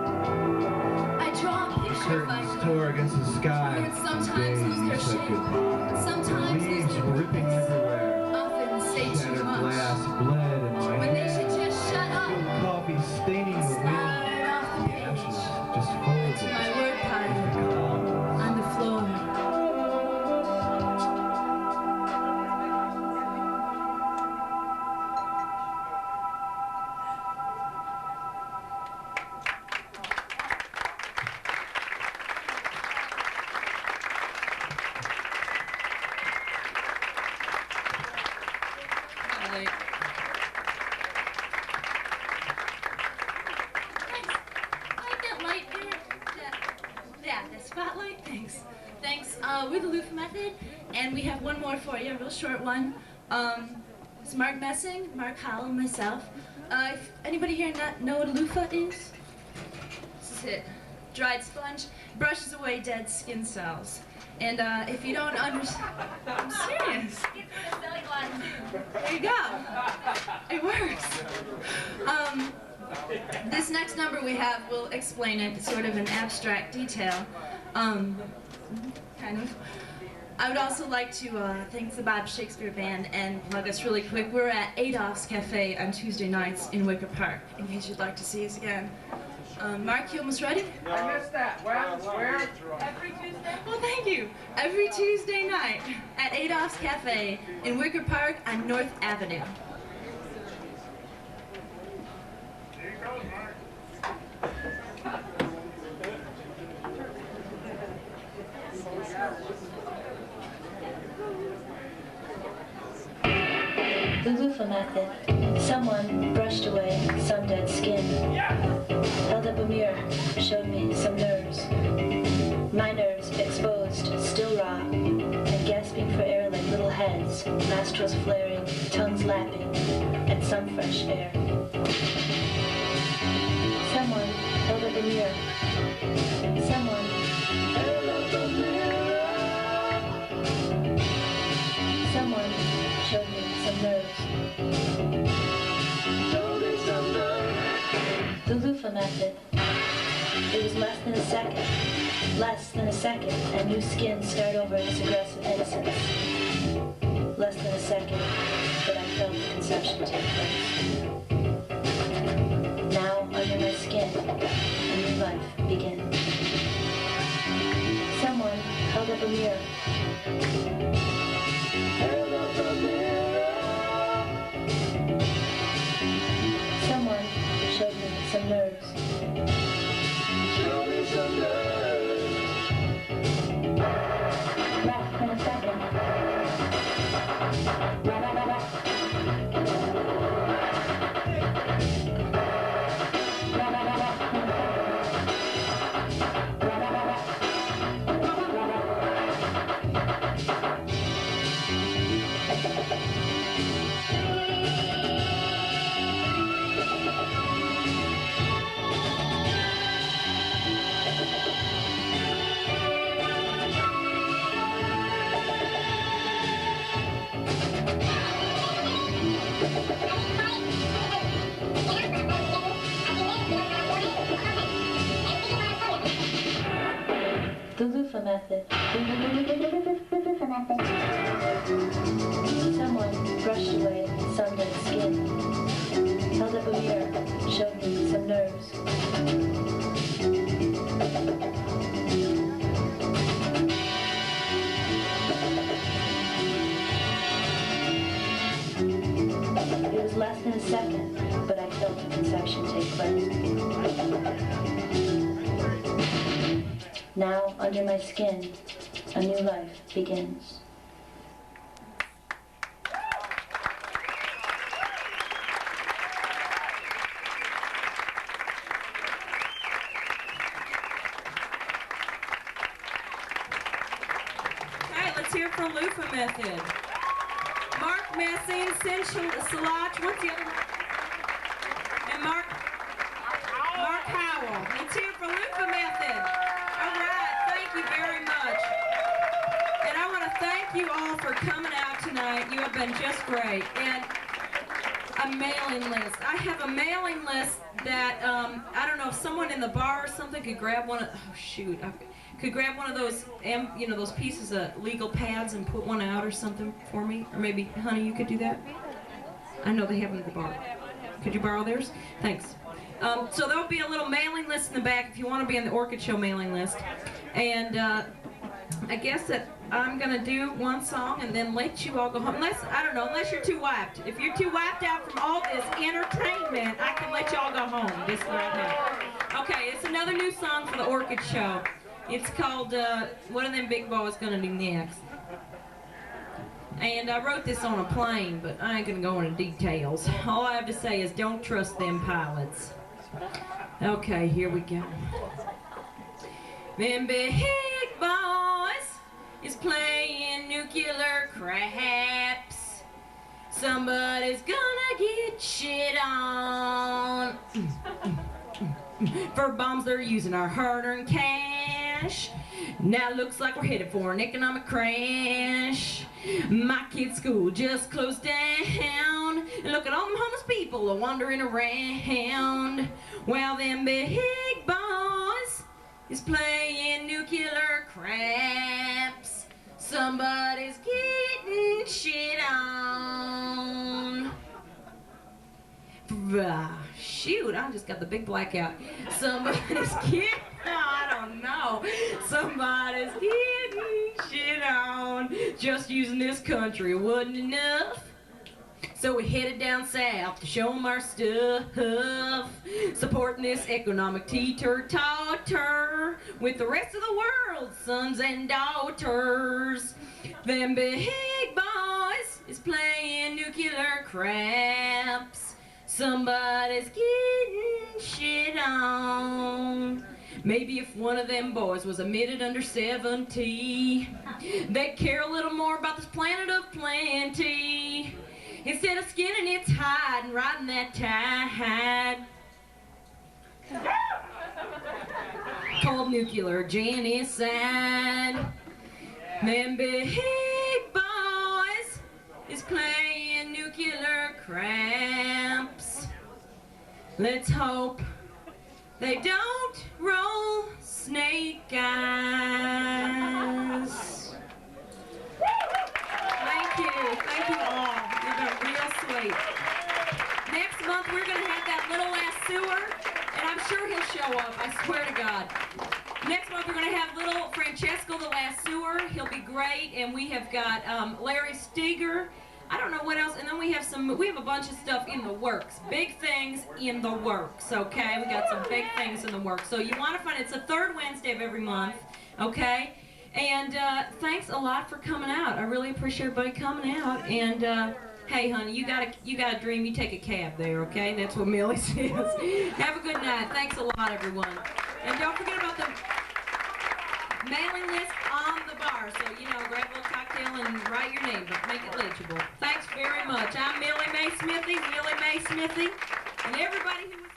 I draw a picture if I Curtains could. tore against the sky. And sometimes the day lose their you said shape. goodbye. Sometimes lose Leaves their were ripping purpose. everywhere. Often say too Shattered much. glass bled in my When they hand. should just shut up. Spilled coffee staining the wind. Slide off the The ashes page. just folded To my word into pile. clouds. On the floor. Really. Like that light there? Yeah, that spotlight? Thanks. Thanks. We're the Loofah Method, and we have one more for you, a real short one. It's Mark Messing, Mark Howell, and myself. If anybody here not know what a loofah is? This is it. Dried sponge brushes away dead skin cells. And if you don't understand, I'm serious. There you go. It works. This next number we have will explain it sort of in abstract detail. Kind of. I would also like to thank the Bob Shakespeare Band and plug us really quick. We're at Adolph's Cafe on Tuesday nights in Wicker Park, in case you'd like to see us again. Mark, you almost ready? I missed that. Where? Every Tuesday? Well, thank you. Every Tuesday night at Adolph's Cafe in Wicker Park on North Avenue. The loofah method. Someone brushed away some dead skin. Held up a mirror, showed me some nerves. My nerves exposed, still raw, and gasping for air like little heads, nostrils flaring, tongues lapping, at some fresh air. Someone held up a mirror. Someone held up a mirror. Someone showed me some nerves. Showed me some nerves. The loofah method. It was less than a second. Less than a second, and new skin scarred over its aggressive innocence. Less than a second, but I felt the conception take place. Now, under my skin, a new life begins. Someone held up a mirror. loofah method. Someone brushed away some dead skin, held up a mirror, showed me some nerves. It was less than a second, but I felt the conception take place. Now, under my skin, a new life begins. Hey, let's hear it for Loofah Method. Mark Messing, Salach, what's the other one? And Mark Howell. Let's hear it for Loofah Method. All right, thank you very much. And I want to thank you all for coming out tonight. You have been just great. And a mailing list. I have a mailing list that, I don't know if someone in the bar or something could grab one of, oh shoot, could grab one of those, you know, those pieces of legal pads and put one out or something for me. Or maybe, honey, you could do that? I know they have them at the bar. Could you borrow theirs? Thanks. So there'll be a little mailing list in the back if you want to be on the Orchid Show mailing list. And I guess that I'm going to do one song and then let you all go home. Unless, I don't know, unless you're too wiped. If you're too wiped out from all this entertainment, I can let y'all go home just right now. Okay, it's another new song for the Orchid Show. It's called, What Are Them Big Boys Gonna Do Next? And I wrote this on a plane, but I ain't gonna go into details. All I have to say is don't trust them pilots. Okay, here we go. Them big boys is playing nuclear craps. Somebody's gonna get shit on. For bombs they're using our hard-earned cash. Now it looks like we're headed for an economic crash. My kid's school just closed down. And look at all them homeless people wandering around. Well, them big boys is playing nuclear craps. Somebody's getting shit on. Shoot, I just got the big blackout. Somebody's getting, I don't know. Somebody's getting shit on. Just using this country wasn't enough. So we headed down south to show them our stuff. Supporting this economic teeter-totter with the rest of the world's sons and daughters. Them big boys is playing nuclear craps. Somebody's getting shit on. Maybe if one of them boys was admitted under 70, they'd care a little more about this planet of plenty. Instead of skinning its hide and riding that tide. Called nuclear genocide. Them big boys is playing nuclear craps. Let's hope they don't roll snake eyes. Thank you all. You've been real sweet. Next month we're going to have that little ass sewer, and I'm sure he'll show up, I swear to God. Next month we're going to have little Francesco the last sewer. He'll be great, and we have got Larry Steger. I don't know what else, and then we have a bunch of stuff in the works. Big things in the works, okay? We got some big things in the works. So you want to find, it's the third Wednesday of every month, okay? And thanks a lot for coming out. I really appreciate everybody coming out. And hey, honey, you got a dream. You take a cab there, okay? That's what Millie says. Have a good night. Thanks a lot, everyone. And don't forget about the mailing list on the bar. So, you know, grab a little cocktail and write your name, but make it legible. Thanks very much. I'm Millie Mae Smithy, and everybody who was